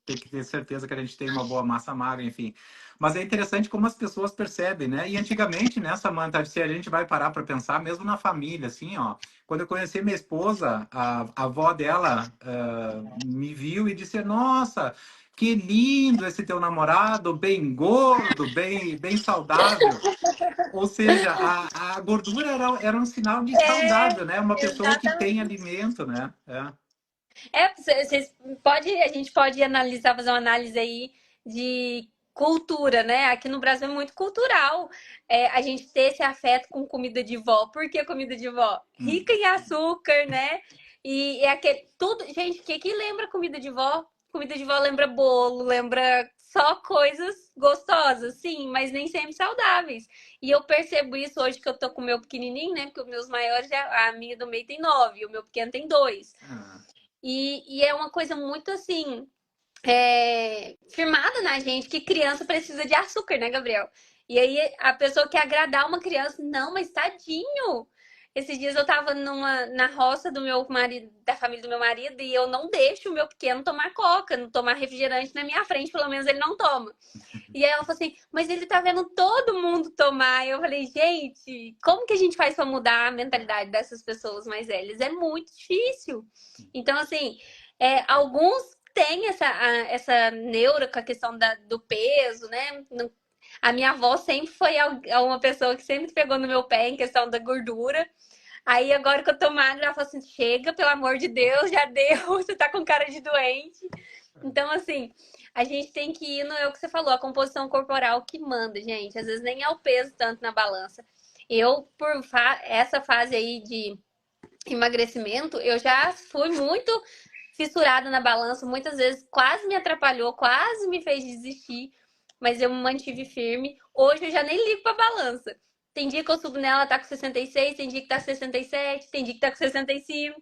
tem que ter certeza que a gente tem uma boa massa magra, enfim. Mas é interessante como as pessoas percebem, né? E antigamente, né, Samantha, se a gente vai parar para pensar, mesmo na família, assim, ó, quando eu conheci minha esposa, a avó dela me viu e disse: Nossa, que lindo esse teu namorado, bem gordo, bem saudável. Ou seja, a gordura era um sinal de saudável, né? Uma pessoa que tem Exatamente. alimento, né? A gente pode analisar, fazer uma análise aí de cultura, né? Aqui no Brasil é muito cultural a gente ter esse afeto com comida de vó. Por que comida de vó? Hum. Rica em açúcar, né? E é aquele tudo, gente, que lembra comida de vó? Comida de vó lembra bolo, lembra só coisas gostosas, sim, mas nem sempre saudáveis. E eu percebo isso hoje que eu tô com o meu pequenininho, né? Porque os meus maiores, a minha do meio tem 9, o meu pequeno tem 2. Ah, E é uma coisa muito assim, firmada na gente que criança precisa de açúcar, né, Gabriel? E aí a pessoa quer agradar uma criança, não, mas tadinho. Esses dias eu tava na roça do meu marido, da família do meu marido, e eu não deixo o meu pequeno tomar coca, não tomar refrigerante na minha frente, pelo menos ele não toma. E aí ela falou assim, mas ele tá vendo todo mundo tomar. Eu falei, gente, como que a gente faz pra mudar a mentalidade dessas pessoas mais velhas? É muito difícil. Então, assim, alguns tem essa neura com a questão do peso, né? A minha avó sempre foi uma pessoa que sempre pegou no meu pé em questão da gordura. Aí agora que eu tô magra, ela falou assim: chega, pelo amor de Deus, já deu, você tá com cara de doente. Então, assim, a gente tem que ir no é o que você falou, a composição corporal que manda, gente. Às vezes nem é o peso tanto na balança. Eu, essa fase aí de emagrecimento, eu já fui muito fissurada na balança, muitas vezes quase me atrapalhou, quase me fez desistir, mas eu me mantive firme. Hoje eu já nem ligo pra balança. Tem dia que eu subo nela, tá com 66, tem dia que tá com 67, tem dia que tá com 65.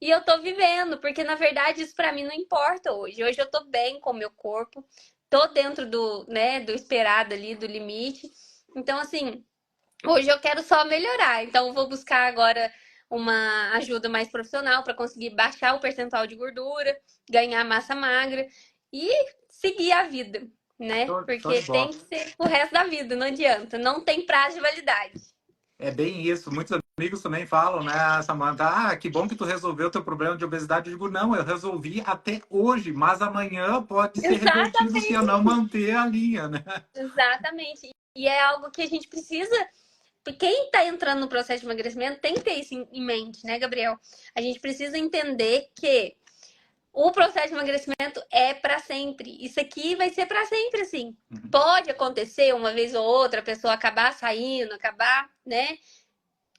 E eu tô vivendo, porque na verdade isso pra mim não importa hoje. Hoje eu tô bem com o meu corpo, tô dentro do, né, do esperado ali, do limite. Então, assim, hoje eu quero só melhorar. Então, eu vou buscar agora uma ajuda mais profissional para conseguir baixar o percentual de gordura, ganhar massa magra e seguir a vida, né? Show de Porque tem bola. que ser o resto da vida, não adianta. Não tem prazo de validade. É bem isso. Muitos amigos também falam, né, Samantha? Ah, que bom que tu resolveu o teu problema de obesidade. Eu digo, não, eu resolvi até hoje, mas amanhã pode ser revertido se eu não Exatamente. manter a linha, né? Exatamente. E é algo que a gente precisa. Quem está entrando no processo de emagrecimento tem que ter isso em mente, né, Gabriel? A gente precisa entender que o processo de emagrecimento é para sempre. Isso aqui vai ser para sempre, assim. Uhum. Pode acontecer uma vez ou outra, a pessoa acabar saindo, acabar, né,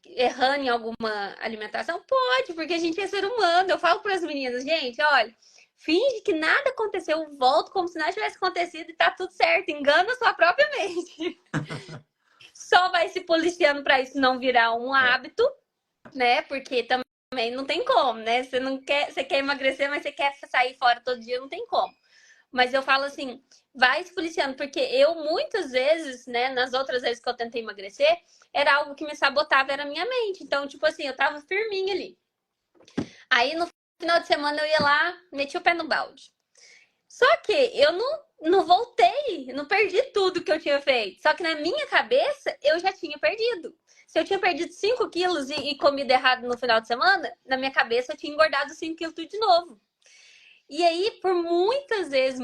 errando em alguma alimentação? Pode, porque a gente é ser humano. Eu falo para as meninas, gente, olha, finge que nada aconteceu, volta como se nada tivesse acontecido e tá tudo certo. Engana a sua própria mente. Só vai se policiando para isso não virar um É. hábito, né? Porque também não tem como, né? Você não quer, você quer emagrecer, mas você quer sair fora todo dia, não tem como. Mas eu falo assim, vai se policiando, porque eu muitas vezes, né, nas outras vezes que eu tentei emagrecer, era algo que me sabotava, era a minha mente. Então, tipo assim, eu tava firminha ali. Aí no final de semana eu ia lá, meti o pé no balde. Só que eu não voltei, não perdi tudo que eu tinha feito. Só que na minha cabeça eu já tinha perdido. Se eu tinha perdido 5 quilos e comido errado no final de semana, na minha cabeça eu tinha engordado 5 quilos tudo de novo. E aí, por muitas vezes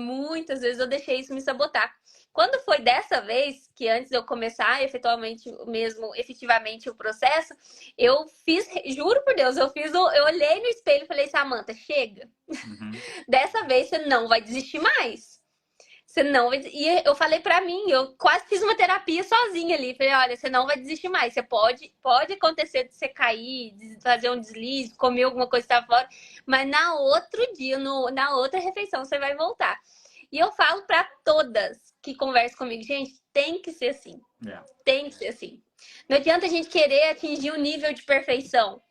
eu deixei isso me sabotar. Quando foi dessa vez, que antes de eu começar efetivamente o processo, eu fiz, juro por Deus, eu olhei no espelho e falei, Samantha, chega. Uhum. Dessa vez você não vai desistir mais. Você não vai. E eu falei pra mim, eu quase fiz uma terapia sozinha ali. Falei, olha, você não vai desistir mais. Você pode acontecer de você cair, de fazer um deslize, comer alguma coisa que tá fora, mas na outro dia, na outra refeição, você vai voltar. E eu falo pra todas que conversam comigo, gente, tem que ser assim. É. Tem que ser assim. Não adianta a gente querer atingir um nível de perfeição,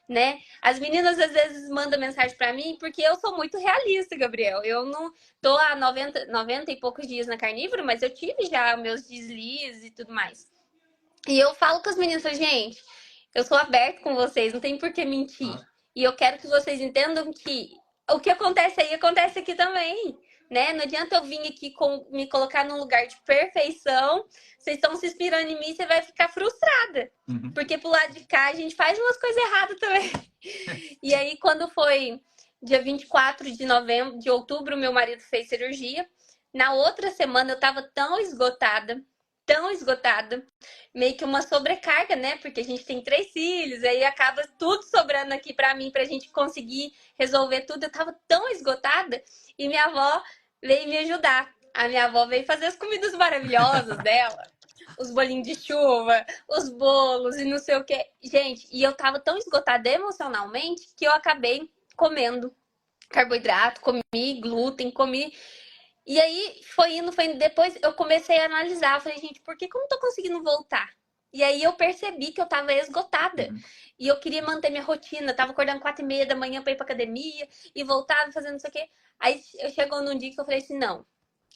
né? As meninas às vezes mandam mensagem para mim porque eu sou muito realista, Gabriel. Eu não tô há 90 e poucos dias na carnívora, mas eu tive já meus deslizes e tudo mais. E eu falo com as meninas, gente, eu sou aberto com vocês, não tem por que mentir. Ah, E eu quero que vocês entendam que o que acontece aí acontece aqui também, né? Não adianta eu vir aqui me colocar num lugar de perfeição. Vocês estão se inspirando em mim, você vai ficar frustrada. uhum. Porque pro lado de cá a gente faz umas coisas erradas também. E aí, quando foi dia 24 de novembro, de outubro, meu marido fez cirurgia. Na outra semana eu tava tão esgotada, meio que uma sobrecarga, né? Porque a gente tem 3 filhos, aí acaba tudo sobrando aqui pra mim, pra gente conseguir resolver tudo. Eu tava tão esgotada e minha avó veio me ajudar. A minha avó veio fazer as comidas maravilhosas dela, os bolinhos de chuva, os bolos e não sei o que. Gente, e eu tava tão esgotada emocionalmente que eu acabei comendo carboidrato, comi glúten, comi. E aí foi indo. Depois eu comecei a analisar. Eu falei, gente, por que eu não tô conseguindo voltar? E aí eu percebi que eu tava esgotada. Uhum. E eu queria manter minha rotina. Eu tava acordando 4h30 da manhã pra ir pra academia e voltava fazendo isso aqui. Aí eu chegou num dia que eu falei assim: não,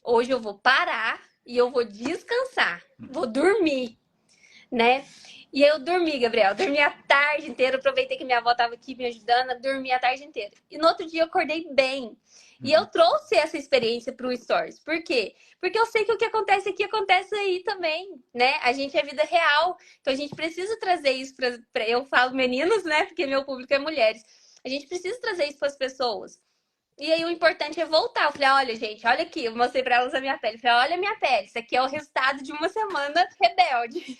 hoje eu vou parar e eu vou descansar. Vou dormir, né? E eu dormi, Gabriel. Dormi a tarde inteira. Aproveitei que minha avó estava aqui me ajudando. Dormi a tarde inteira. E no outro dia eu acordei bem. E eu Uhum. trouxe essa experiência para o Stories. Por quê? Porque eu sei que o que acontece aqui acontece aí também, né? A gente é vida real. Então a gente precisa trazer isso para eu falo meninos, né? Porque meu público é mulheres. A gente precisa trazer isso para as pessoas. E aí o importante é voltar. Eu falei, olha, gente, olha aqui. Eu mostrei pra elas a minha pele. Eu falei, olha a minha pele. Isso aqui é o resultado de uma semana rebelde.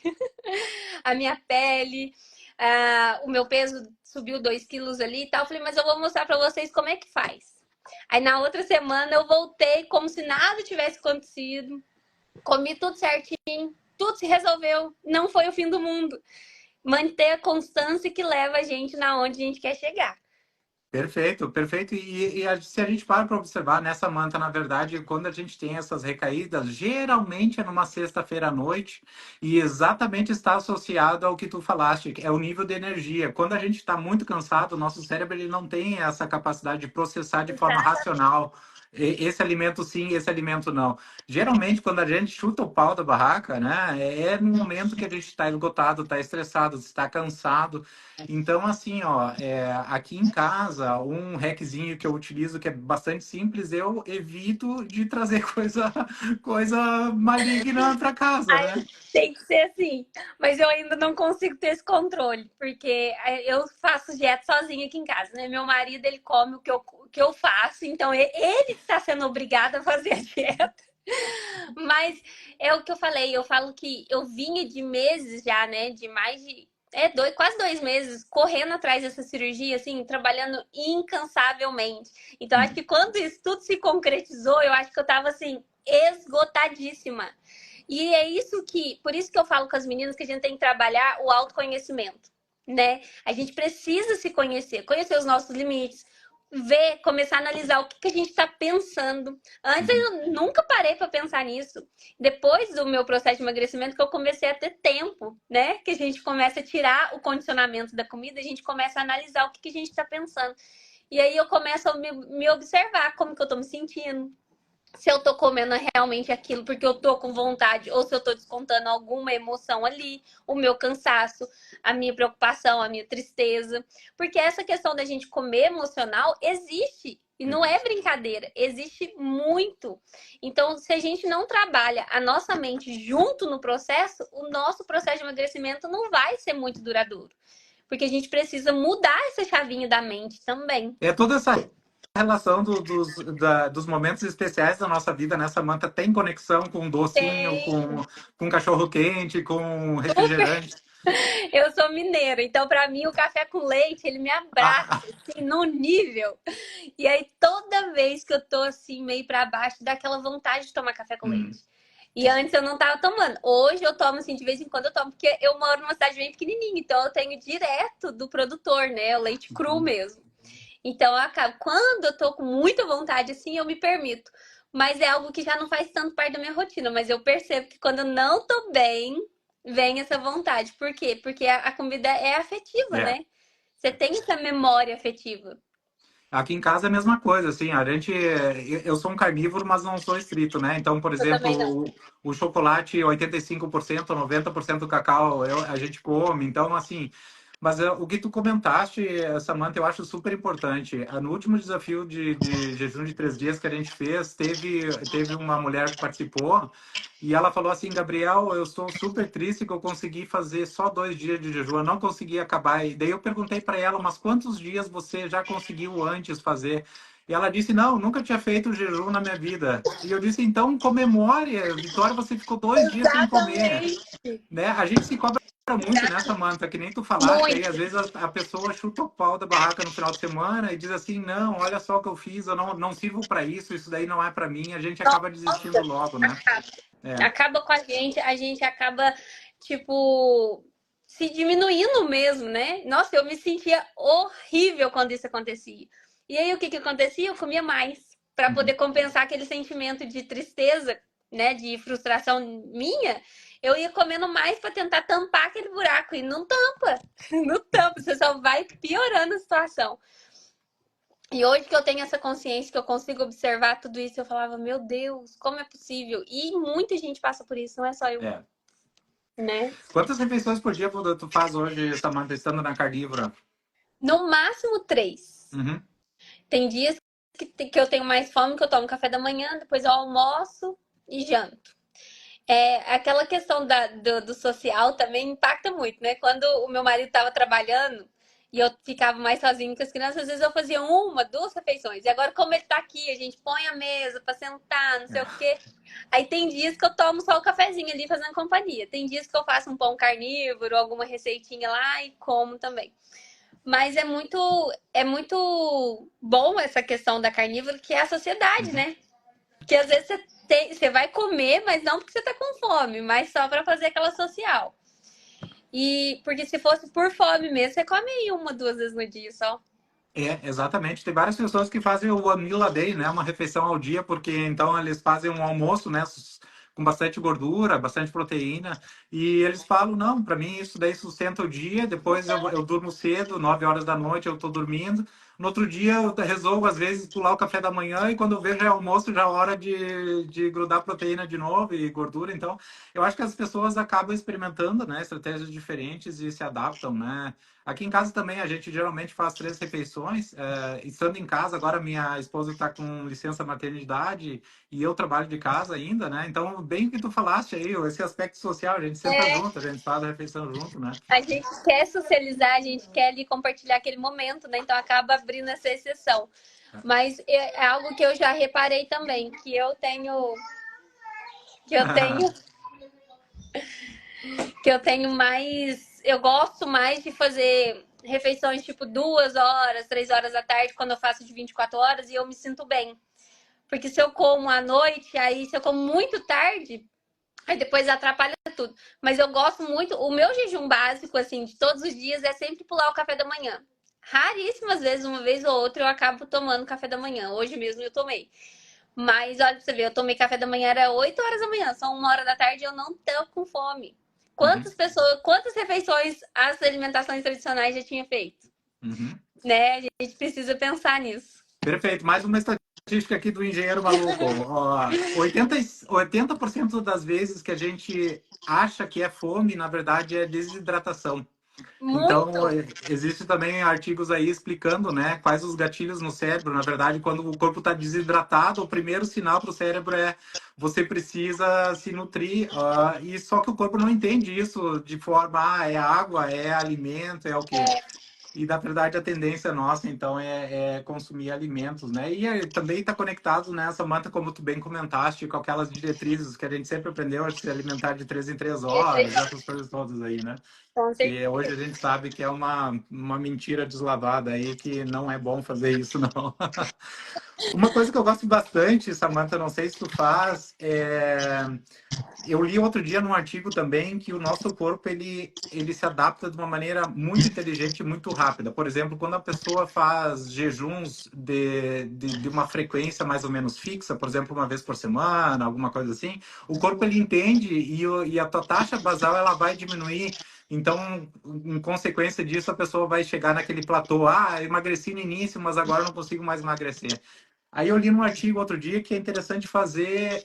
A minha pele, o meu peso subiu 2 quilos ali e tal. Eu falei, mas eu vou mostrar pra vocês como é que faz. Aí na outra semana eu voltei como se nada tivesse acontecido. Comi tudo certinho. Tudo se resolveu. Não foi o fim do mundo. Manter a constância que leva a gente na onde a gente quer chegar. Perfeito, perfeito. Se a gente para observar nessa manta, na verdade, quando a gente tem essas recaídas, geralmente é numa sexta-feira à noite e exatamente está associado ao que tu falaste, que é o nível de energia. Quando a gente está muito cansado, o nosso cérebro ele não tem essa capacidade de processar de forma racional. Esse alimento sim, esse alimento não. Geralmente, quando a gente chuta o pau da barraca, né, é no momento que a gente está esgotado, está estressado, está cansado. Então, assim, ó, aqui em casa, um hackzinho que eu utilizo que é bastante simples, eu evito de trazer coisa maligna para casa, Ai, né? tem que ser assim. Mas eu ainda não consigo ter esse controle, porque eu faço dieta sozinha aqui em casa, né? Meu marido, ele come o que eu faço, então ele está sendo obrigado a fazer a dieta. Mas é o que eu falei, eu falo que eu vinha de meses já, né? De mais de. Quase 2 meses correndo atrás dessa cirurgia, assim, trabalhando incansavelmente. Então, acho que quando isso tudo se concretizou, eu acho que eu tava, assim, esgotadíssima. E é isso que, por isso que eu falo com as meninas que a gente tem que trabalhar o autoconhecimento, né? A gente precisa se conhecer, conhecer os nossos limites, ver, começar a analisar o que, que a gente está pensando. Antes Uhum. eu nunca parei para pensar nisso. Depois do meu processo de emagrecimento, que eu comecei a ter tempo, né? Que a gente começa a tirar o condicionamento da comida, a gente começa a analisar o que, que a gente está pensando. E aí eu começo a me observar como que eu tô me sentindo, se eu tô comendo realmente aquilo porque eu tô com vontade ou se eu tô descontando alguma emoção ali, o meu cansaço, a minha preocupação, a minha tristeza. Porque essa questão da gente comer emocional existe. E não é Existe. brincadeira, existe muito. Então, se a gente não trabalha a nossa mente junto no processo, o nosso processo de emagrecimento não vai ser muito duradouro. Porque a gente precisa mudar essa chavinha da mente também. É toda essa relação dos momentos especiais da nossa vida nessa manta tem conexão com docinho, Tem. com cachorro quente, com refrigerante. Eu sou mineira, então para mim o café com leite, ele me abraça Ah, assim num nível. E aí toda vez que eu tô assim meio para baixo, dá aquela vontade de tomar café com leite. hum, E antes eu não tava tomando. Hoje eu tomo assim de vez em quando eu tomo, porque eu moro numa cidade bem pequenininha, então eu tenho direto do produtor, né, o leite cru uhum. mesmo. Então eu acabo, quando eu tô com muita vontade assim, eu me permito. Mas é algo que já não faz tanto parte da minha rotina, mas eu percebo que quando eu não tô bem, vem essa vontade. Por quê? Porque a comida é afetiva, É. né? Você tem essa memória afetiva. Aqui em casa é a mesma coisa, assim, a gente, eu sou um carnívoro, mas não sou estrito, né? Então, por Eu também não. exemplo, o chocolate, 85%, 90% do cacau, a gente come, então, assim, mas o que tu comentaste, Samantha, eu acho super importante. No último desafio de jejum de 3 dias que a gente fez, teve uma mulher que participou e ela falou assim, Gabriel, eu estou super triste que eu consegui fazer só 2 dias de jejum, eu não consegui acabar. E daí eu perguntei para ela, mas quantos dias você já conseguiu antes fazer? E ela disse, não, nunca tinha feito jejum na minha vida. E eu disse, então comemore, Vitória, você ficou 2 dias sem comer, Exatamente. né? A gente se cobra muito nessa manta, que nem tu falaste aí, às Muito. vezes a pessoa chuta o pau da barraca no final de semana e diz assim, não, olha só o que eu fiz, eu não sirvo para isso, isso daí não é para mim, a gente acaba desistindo Nossa, logo, né? acaba. É, Acaba com a gente acaba, tipo, se diminuindo mesmo, né? Nossa, eu me sentia horrível quando isso acontecia. E aí o que que acontecia? Eu comia mais para poder uhum. compensar aquele sentimento de tristeza, né, de frustração minha. Eu ia comendo mais para tentar tampar aquele buraco e não tampa. Não tampa, você só vai piorando a situação. E hoje que eu tenho essa consciência, que eu consigo observar tudo isso, eu falava, meu Deus, como é possível? E muita gente passa por isso, não é só eu, É. né? Quantas refeições por dia tu faz hoje, Samantha, estando na carnívora? No máximo 3. Uhum. Tem dias que eu tenho mais fome, que eu tomo café da manhã, depois eu almoço e janto. É, aquela questão do social também impacta muito, né? Quando o meu marido estava trabalhando e eu ficava mais sozinha com as crianças, às vezes eu fazia uma, duas refeições. E agora, como ele tá aqui, a gente põe a mesa pra sentar, não sei o quê. Aí tem dias que eu tomo só o cafezinho ali fazendo companhia. Tem dias que eu faço um pão carnívoro, alguma receitinha lá e como também. Mas é muito bom essa questão da carnívoro, que é a sociedade, Uhum. né? Porque às vezes você vai comer, mas não porque você tá com fome, mas só pra fazer aquela social. E porque se fosse por fome mesmo, você come aí uma, duas vezes no dia só. Exatamente. Tem várias pessoas que fazem o one meal a day, né? Uma refeição ao dia, porque então eles fazem um almoço, né? Com bastante gordura, bastante proteína. E eles falam, não, para mim isso daí sustenta o dia. Depois eu durmo cedo, 9 horas da noite eu tô dormindo. No outro dia eu resolvo, às vezes, pular o café da manhã e quando eu vejo é almoço, já é hora de grudar proteína de novo e gordura. Então, eu acho que as pessoas acabam experimentando, né? Estratégias diferentes e se adaptam, né? Aqui em casa também a gente geralmente faz 3 refeições. Estando em casa, agora minha esposa está com licença maternidade e eu trabalho de casa ainda, né? Então, bem o que tu falaste aí, esse aspecto social, a gente senta É, junto, a gente faz a refeição junto, né? a gente quer socializar, a gente quer ali compartilhar aquele momento, né? Então acaba abrindo essa exceção. Mas é algo que eu já reparei também, que eu tenho, que eu tenho mais, eu gosto mais de fazer refeições tipo 2 horas, 3 horas da tarde, quando eu faço de 24 horas e eu me sinto bem. Porque se eu como à noite, aí se eu como muito tarde, aí depois atrapalha tudo. Mas eu gosto muito. O meu jejum básico, assim, de todos os dias é sempre pular o café da manhã. Raríssimas vezes, uma vez ou outra, eu acabo tomando café da manhã. Hoje mesmo eu tomei. Mas olha pra você ver, eu tomei café da manhã, era 8 horas da manhã, são 1 hora da tarde e eu não tô com fome. Uhum, Quantas pessoas, quantas refeições as alimentações tradicionais já tinha feito? uhum. Né? A gente precisa pensar nisso. Perfeito. Mais uma estatística aqui do engenheiro maluco. Ó, 80% das vezes que a gente acha que é fome, na verdade é desidratação. Então, Muito. existe também artigos aí explicando, né, quais os gatilhos no cérebro. Na verdade, quando o corpo está desidratado, o primeiro sinal para o cérebro é você precisa se nutrir. E só que o corpo não entende isso de forma, é água, é alimento, é o quê? E, na verdade, a tendência nossa, então, é consumir alimentos, né? E também está conectado, né, Samantha, como tu bem comentaste, com aquelas diretrizes que a gente sempre aprendeu a se alimentar de 3 em 3 horas, essas coisas todas aí, né? Com Que certeza. hoje a gente sabe que é uma mentira deslavada aí, que não é bom fazer isso, não. Uma coisa que eu gosto bastante, Samantha, não sei se tu faz, eu li outro dia num artigo também que o nosso corpo ele se adapta de uma maneira muito inteligente e muito rápida. Por exemplo, quando a pessoa faz jejuns de uma frequência mais ou menos fixa, por exemplo, uma vez por semana, alguma coisa assim, o corpo ele entende e a tua taxa basal ela vai diminuir. Então, em consequência disso, a pessoa vai chegar naquele platô. Ah, emagreci no início, mas agora não consigo mais emagrecer. Aí eu li num artigo outro dia que é interessante fazer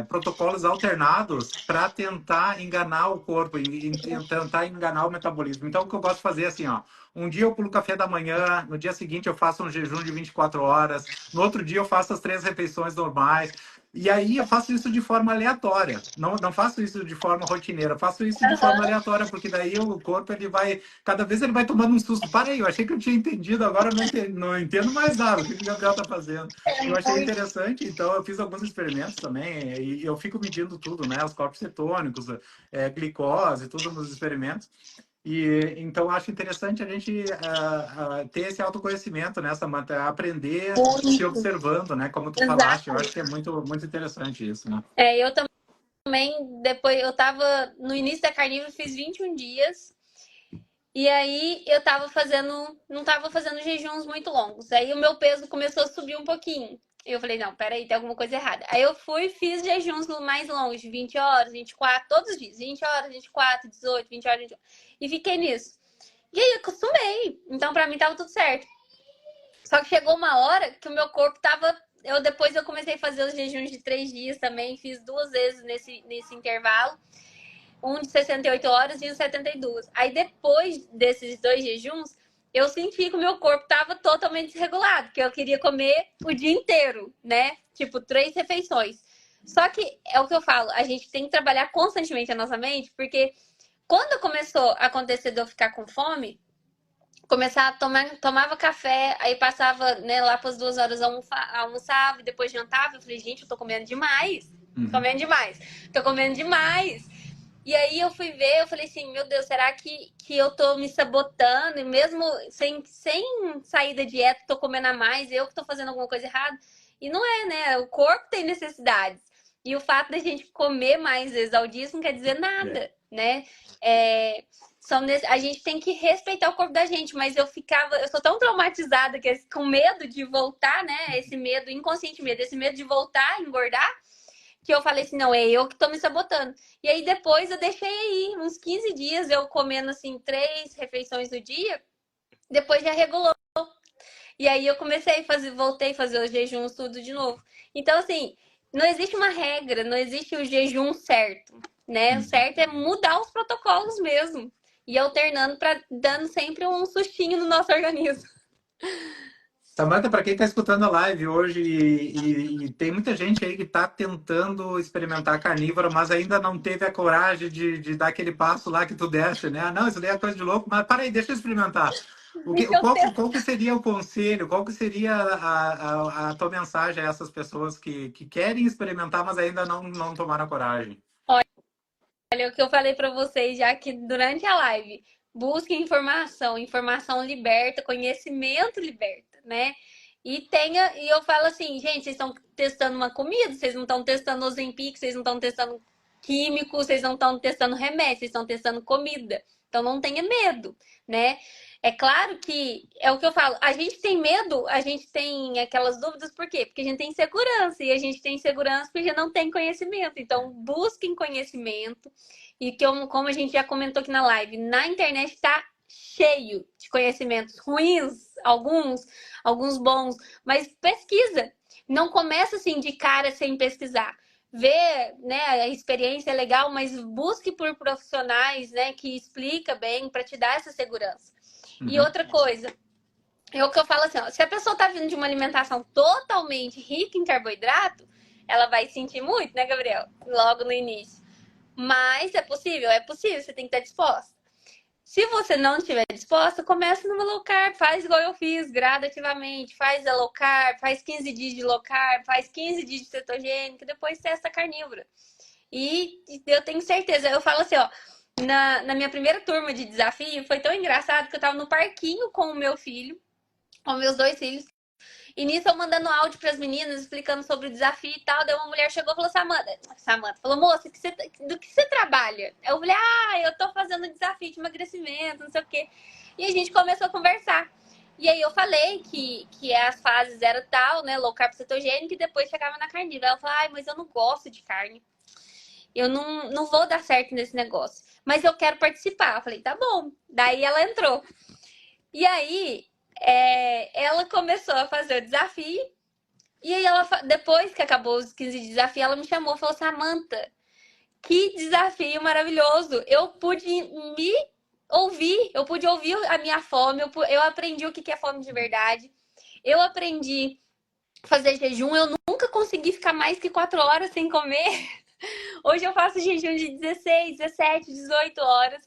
protocolos alternados para tentar enganar o corpo e tentar enganar o metabolismo. Então, o que eu gosto de fazer é assim, ó, um dia eu pulo café da manhã, no dia seguinte eu faço um jejum de 24 horas, no outro dia eu faço as 3 refeições normais, e aí eu faço isso de forma aleatória. Não faço isso de forma rotineira, eu faço isso de forma aleatória, porque daí o corpo ele vai cada vez ele vai tomando um susto. Para aí, eu achei que eu tinha entendido, agora eu não entendo mais nada. O que o Gabriel está fazendo? Eu achei interessante, então eu fiz alguns experimentos também, e eu fico medindo tudo, né? Os corpos cetônicos, glicose, tudo nos experimentos. E então acho interessante a gente ter esse autoconhecimento, né, Samantha? Aprender se Muito. observando, né? Como tu falaste. Eu Exato. acho que é muito, muito interessante isso, né? Eu também, depois, eu tava no início da carnívora, fiz 21 dias. E aí eu tava fazendo, não tava fazendo jejuns muito longos. Aí o meu peso começou a subir um pouquinho. Eu falei, não, peraí, tem alguma coisa errada. Aí eu fui e fiz jejuns mais longos, de 20 horas, 24, todos os dias. 20 horas, 24, 18, 20 horas, 28. E fiquei nisso. E aí eu acostumei. Então pra mim tava tudo certo. Só que chegou uma hora que o meu corpo tava. Depois eu comecei a fazer os jejuns de 3 dias também. Fiz 2 vezes nesse intervalo. Um de 68 horas e um de 72. Aí depois desses 2 jejuns, eu senti que o meu corpo estava totalmente desregulado, que eu queria comer o dia inteiro, né? Tipo, 3 refeições. Só que é o que eu falo, a gente tem que trabalhar constantemente a nossa mente, porque quando começou a acontecer de eu ficar com fome, Começava a tomava café, aí passava, né, lá para as 2 horas almoçava e depois jantava. Eu falei, gente, eu tô comendo demais. Uhum. Comendo demais. Tô comendo demais. E aí eu fui ver, eu falei assim, meu Deus, será que eu tô me sabotando? E mesmo sem sair da dieta, tô comendo a mais, eu que tô fazendo alguma coisa errada. E não é, né? O corpo tem necessidades. E o fato da gente comer mais vezes ao dia, isso não quer dizer É. nada, né? É, a gente tem que respeitar o corpo da gente, mas eu sou tão traumatizada com medo de voltar, né? Esse medo, inconsciente medo, esse medo de voltar a engordar, que eu falei assim, não, é eu que tô me sabotando. E aí depois eu deixei aí, uns 15 dias, eu comendo assim, 3 refeições no dia, depois já regulou. E aí eu comecei a fazer, voltei a fazer os jejuns tudo de novo. Então, assim, não existe uma regra, não existe o jejum certo, né? O Uhum. certo é mudar os protocolos mesmo. E alternando para dando sempre um sustinho no nosso organismo. Samantha, para quem está escutando a live hoje e tem muita gente aí que está tentando experimentar carnívoro, mas ainda não teve a coragem de dar aquele passo lá que tu deste, né? Ah, não, isso daí é coisa de louco, mas para aí, deixa eu experimentar. Deixa eu ter. Qual que seria o conselho, qual que seria a tua mensagem a essas pessoas que querem experimentar, mas ainda não tomaram a coragem? Olha o que eu falei para vocês já aqui durante a live. Busque informação, informação liberta, conhecimento liberta, né? E eu falo assim, gente, vocês estão testando uma comida, vocês não estão testando Ozempic, vocês não estão testando químicos, vocês não estão testando remédio, vocês estão testando comida. Então não tenha medo, né? É claro que é o que eu falo, a gente tem medo, a gente tem aquelas dúvidas, por quê? Porque a gente tem insegurança, e a gente tem insegurança porque não tem conhecimento. Então, busquem conhecimento, e como a gente já comentou aqui na live, na internet está cheio de conhecimentos ruins, alguns bons, mas pesquisa. Não começa assim de cara sem pesquisar. Vê, né, a experiência é legal, mas busque por profissionais, né, que explica bem para te dar essa segurança. E Uhum. outra coisa, é o que eu falo assim, ó, se a pessoa tá vindo de uma alimentação totalmente rica em carboidrato, ela vai sentir muito, né, Gabriel? Logo no início. Mas é possível, você tem que estar disposta. Se você não estiver disposta, começa no low carb, faz igual eu fiz, gradativamente, faz a low carb, faz 15 dias de low carb, faz 15 dias de cetogênica, depois testa carnívora. E eu tenho certeza, eu falo assim, ó, na minha primeira turma de desafio, foi tão engraçado que eu tava no parquinho com o meu filho, com meus 2 filhos, e nisso eu mandando áudio para as meninas, explicando sobre o desafio e tal. Daí uma mulher chegou e falou: Samantha, falou, moça, do que você trabalha? Eu falei, eu tô fazendo um desafio de emagrecimento, não sei o quê. E a gente começou a conversar. E aí eu falei que as fases eram tal, né? Low carb cetogênico, e depois chegava na carnívora. Ela falou, mas eu não gosto de carne. Eu não vou dar certo nesse negócio. Mas eu quero participar. Eu falei, tá bom. Daí ela entrou. E aí, ela começou a fazer o desafio. E aí, depois que acabou os 15 desafios, ela me chamou e falou: Samantha, que desafio maravilhoso! Eu pude me ouvir, eu pude ouvir a minha fome, eu aprendi o que é fome de verdade. Eu aprendi a fazer jejum, eu nunca consegui ficar mais que 4 horas sem comer. Hoje eu faço jejum de 16, 17, 18 horas.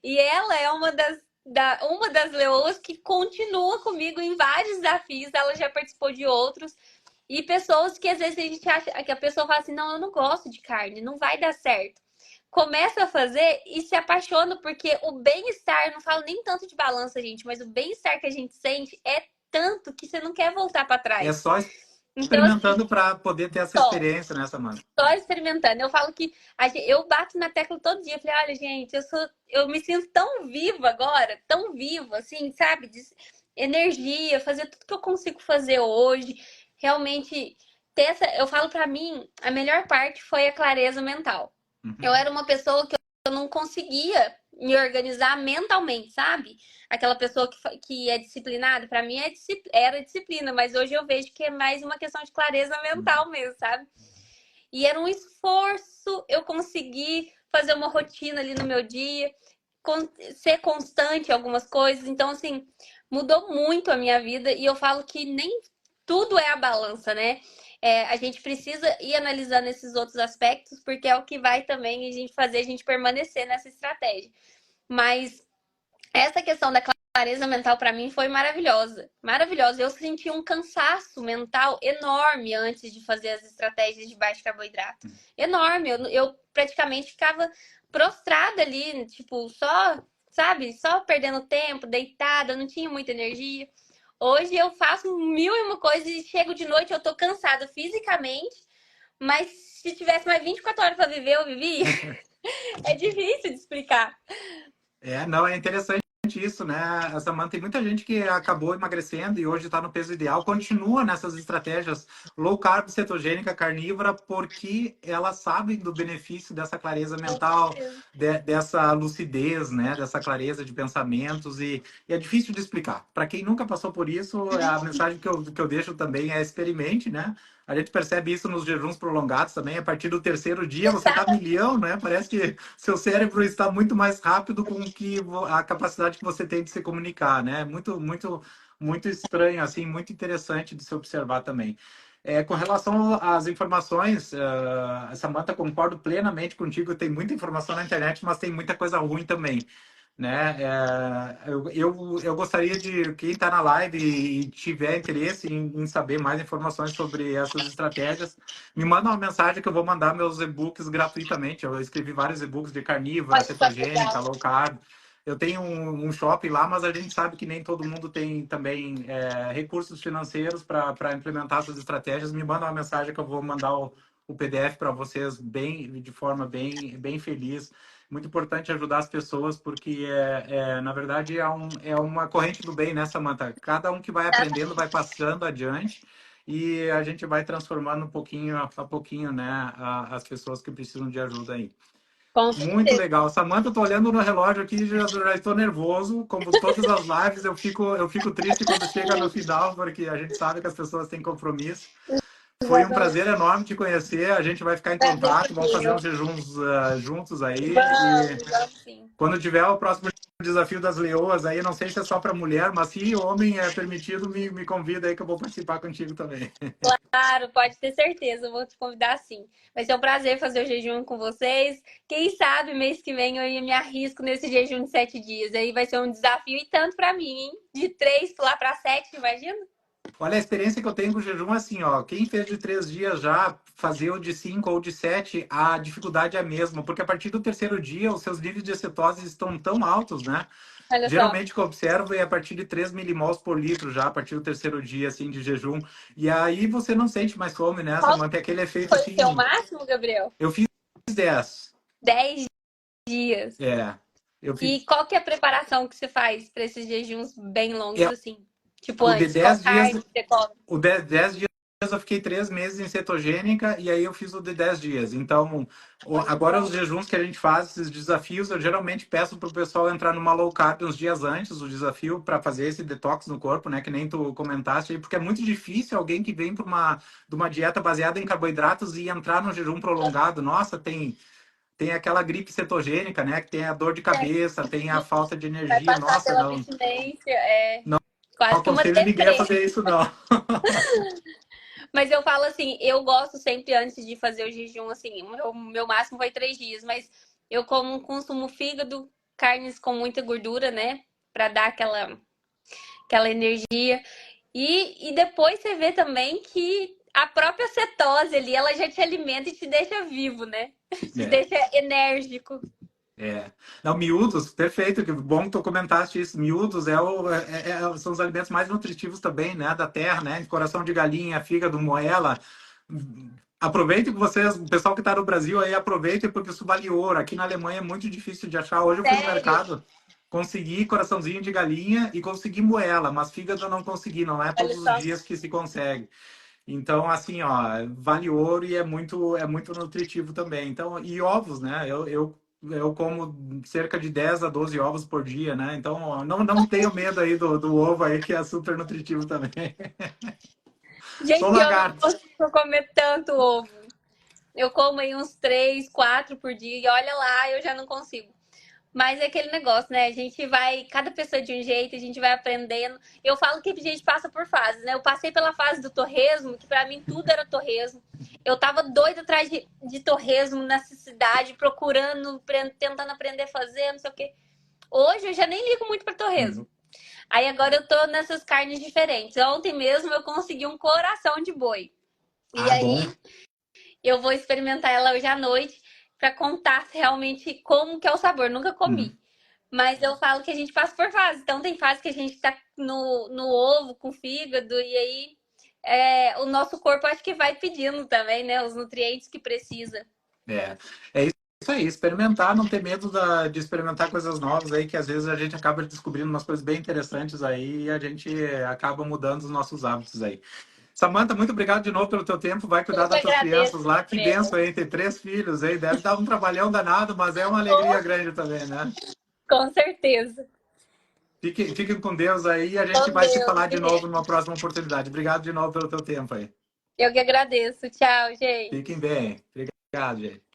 E ela é uma das leoas que continua comigo em vários desafios. Ela já participou de outros. E pessoas que às vezes a gente acha que a pessoa fala assim: não, eu não gosto de carne, não vai dar certo. Começa a fazer e se apaixona, porque o bem-estar, eu não falo nem tanto de balança, gente, mas o bem-estar que a gente sente é tanto que você não quer voltar para É trás. só Então, assim, experimentando para poder ter essa só experiência, né, Samantha? só experimentando. Eu falo que eu bato na tecla todo dia. Eu falei, olha, gente, eu me sinto tão viva agora, tão viva, assim, sabe? De energia, fazer tudo que eu consigo fazer hoje. Realmente, eu falo pra mim, a melhor parte foi a clareza mental. Eu Uhum. era uma pessoa que eu não conseguia me organizar mentalmente, sabe? Aquela pessoa que é disciplinada, pra mim era disciplina, mas hoje eu vejo que é mais uma questão de clareza mental mesmo, sabe? E era um esforço eu conseguir fazer uma rotina ali no meu dia, ser constante em algumas coisas. Então, assim, mudou muito a minha vida. E eu falo que nem tudo é a balança, né? A gente precisa ir analisando esses outros aspectos, porque é o que vai também a gente fazer a gente permanecer nessa estratégia. Mas essa questão da clareza mental para mim foi maravilhosa. Maravilhosa. Eu senti um cansaço mental enorme antes de fazer as estratégias de baixo carboidrato. Enorme. Eu praticamente ficava prostrada ali, tipo, só, sabe, só perdendo tempo, deitada, não tinha muita energia. Hoje eu faço mil e uma coisas e chego de noite, eu tô cansada fisicamente, mas se tivesse mais 24 horas para viver, eu vivia. É difícil de explicar. Não, é interessante isso, né? Samantha, tem muita gente que acabou emagrecendo e hoje está no peso ideal, continua nessas estratégias low carb, cetogênica, carnívora, porque elas sabem do benefício dessa clareza mental, dessa lucidez, né? Dessa clareza de pensamentos e é difícil de explicar. Para quem nunca passou por isso, a mensagem que eu deixo também é experimente, né? A gente percebe isso nos jejuns prolongados também. A partir do terceiro dia, você está milhão, né? Parece que seu cérebro está muito mais rápido com que a capacidade que você tem de se comunicar, né? Muito, muito, muito estranho, assim, muito interessante de se observar também. Com relação às informações, Samantha, concordo plenamente contigo. Tem muita informação na internet, mas tem muita coisa ruim também, né? Eu gostaria de quem está na live e tiver interesse em saber mais informações sobre essas estratégias, me manda uma mensagem que eu vou mandar meus e-books gratuitamente. Eu escrevi vários e-books de carnívora, cetogênica, low carb. Eu tenho um shopping lá, mas a gente sabe que nem todo mundo tem também recursos financeiros para implementar essas estratégias. Me manda uma mensagem que eu vou mandar o PDF para vocês de forma bem feliz. Muito importante ajudar as pessoas, porque, na verdade, é uma corrente do bem, né, Samantha? Cada um que vai aprendendo vai passando adiante e a gente vai transformando um pouquinho a pouquinho, né, as pessoas que precisam de ajuda aí. Com Muito certeza. legal. Samantha, eu tô olhando no relógio aqui e já estou nervoso. Como todas as lives, eu fico triste quando chega no final, porque a gente sabe que as pessoas têm compromisso. Foi um prazer enorme te conhecer. A gente vai ficar em Prazer contato, foi vamos fazer meu. uns jejuns juntos aí. E Vamos sim. quando tiver o próximo desafio das leoas aí, não sei se é só para mulher, mas se homem é permitido, me convida aí que eu vou participar contigo também. Claro, pode ter certeza, eu vou te convidar sim. Vai ser um prazer fazer o jejum com vocês. Quem sabe mês que vem eu me arrisco nesse jejum de 7 dias. Aí vai ser um desafio e tanto para mim, hein? De 3 pular para 7, imagina? Olha, a experiência que eu tenho com o jejum é assim, ó. Quem fez de 3 dias já, fazer o de 5 ou de 7, a dificuldade é a mesma, porque a partir do terceiro dia, os seus níveis de cetose estão tão altos, né? Olha só. Geralmente o que eu observo é a partir de 3 milimols por litro já, a partir do terceiro dia, assim, de jejum. E aí você não sente mais fome, né, Qual Samantha? É aquele efeito, foi o seu assim, máximo, Gabriel? eu fiz 10. 10 dias. É, eu E fiz... qual que é a preparação que você faz para esses jejuns bem longos É, assim? Tipo o de antes, qual 10 dias carne você come? O 10 dias eu fiquei 3 meses em cetogênica e aí eu fiz o de 10 dias. Então, Olha agora só. os jejuns que a gente faz, esses desafios, eu geralmente peço para o pessoal entrar numa low carb uns dias antes, o desafio para fazer esse detox no corpo, né? Que nem tu comentaste aí, porque é muito difícil alguém que vem de uma dieta baseada em carboidratos e entrar no jejum prolongado. Nossa, tem aquela gripe cetogênica, né? Que tem a dor de cabeça, tem a falta de Vai energia. passar Nossa, pela não, abstinência, é não quase que uma aconselho ninguém a deprê. fazer isso, não. Mas eu falo assim, eu gosto sempre antes de fazer o jejum, assim, o meu máximo foi 3 dias, mas eu como consumo fígado, carnes com muita gordura, né? Pra dar aquela energia. E depois você vê também que a própria cetose ali, ela já te alimenta e te deixa vivo, né? Te É. deixa enérgico. Não, miúdos, perfeito, que bom que tu comentaste isso. Miúdos são os alimentos mais nutritivos também, né, da terra, né? Coração de galinha, fígado, moela. Aproveitem que vocês, o pessoal que está no Brasil aí, aproveitem porque isso vale ouro. Aqui na Alemanha é muito difícil de achar. Hoje eu fui no Sério? mercado, consegui coraçãozinho de galinha e consegui moela, mas fígado eu não consegui, não é Olha todos os só. dias que se consegue. Então, assim, ó, vale ouro e é muito nutritivo também. Então, e ovos, né? Eu como cerca de 10 a 12 ovos por dia, né? Então, ó, não tenho medo aí do ovo aí, que é super nutritivo também. Sou Gente, eu não lagarto. consigo comer tanto ovo. Eu como aí uns 3, 4 por dia e olha lá, eu já não consigo. Mas é aquele negócio, né? A gente vai, cada pessoa de um jeito, a gente vai aprendendo. Eu falo que a gente passa por fases, né? Eu passei pela fase do torresmo, que pra mim tudo era torresmo. Eu tava doida atrás de torresmo nessa cidade, procurando, tentando aprender a fazer, não sei o quê. Hoje eu já nem ligo muito pra torresmo. Aí agora eu tô nessas carnes diferentes. Ontem mesmo eu consegui um coração de boi. E Ah, bom. aí eu vou experimentar ela hoje à noite para contar realmente como que é o sabor. Nunca Uhum. comi. Mas eu falo que a gente passa por fase. Então tem fase que a gente tá no ovo, com fígado, e aí o nosso corpo acho que vai pedindo também, né? Os nutrientes que precisa. É, é isso aí, experimentar, não ter medo de experimentar coisas novas aí, que às vezes a gente acaba descobrindo umas coisas bem interessantes aí e a gente acaba mudando os nossos hábitos aí. Samanta, muito obrigado de novo pelo teu tempo. Vai cuidar Eu que das tuas crianças agradeço lá. Que por benção ela. aí, ter 3 filhos aí. Deve dar um trabalhão danado, mas é uma alegria grande também, né? Com certeza. Fiquem com Deus aí e a gente Com vai se Deus, falar de novo gente. numa próxima oportunidade. Obrigado de novo pelo teu tempo aí. Eu que agradeço. Tchau, gente. Fiquem bem. Obrigado, gente.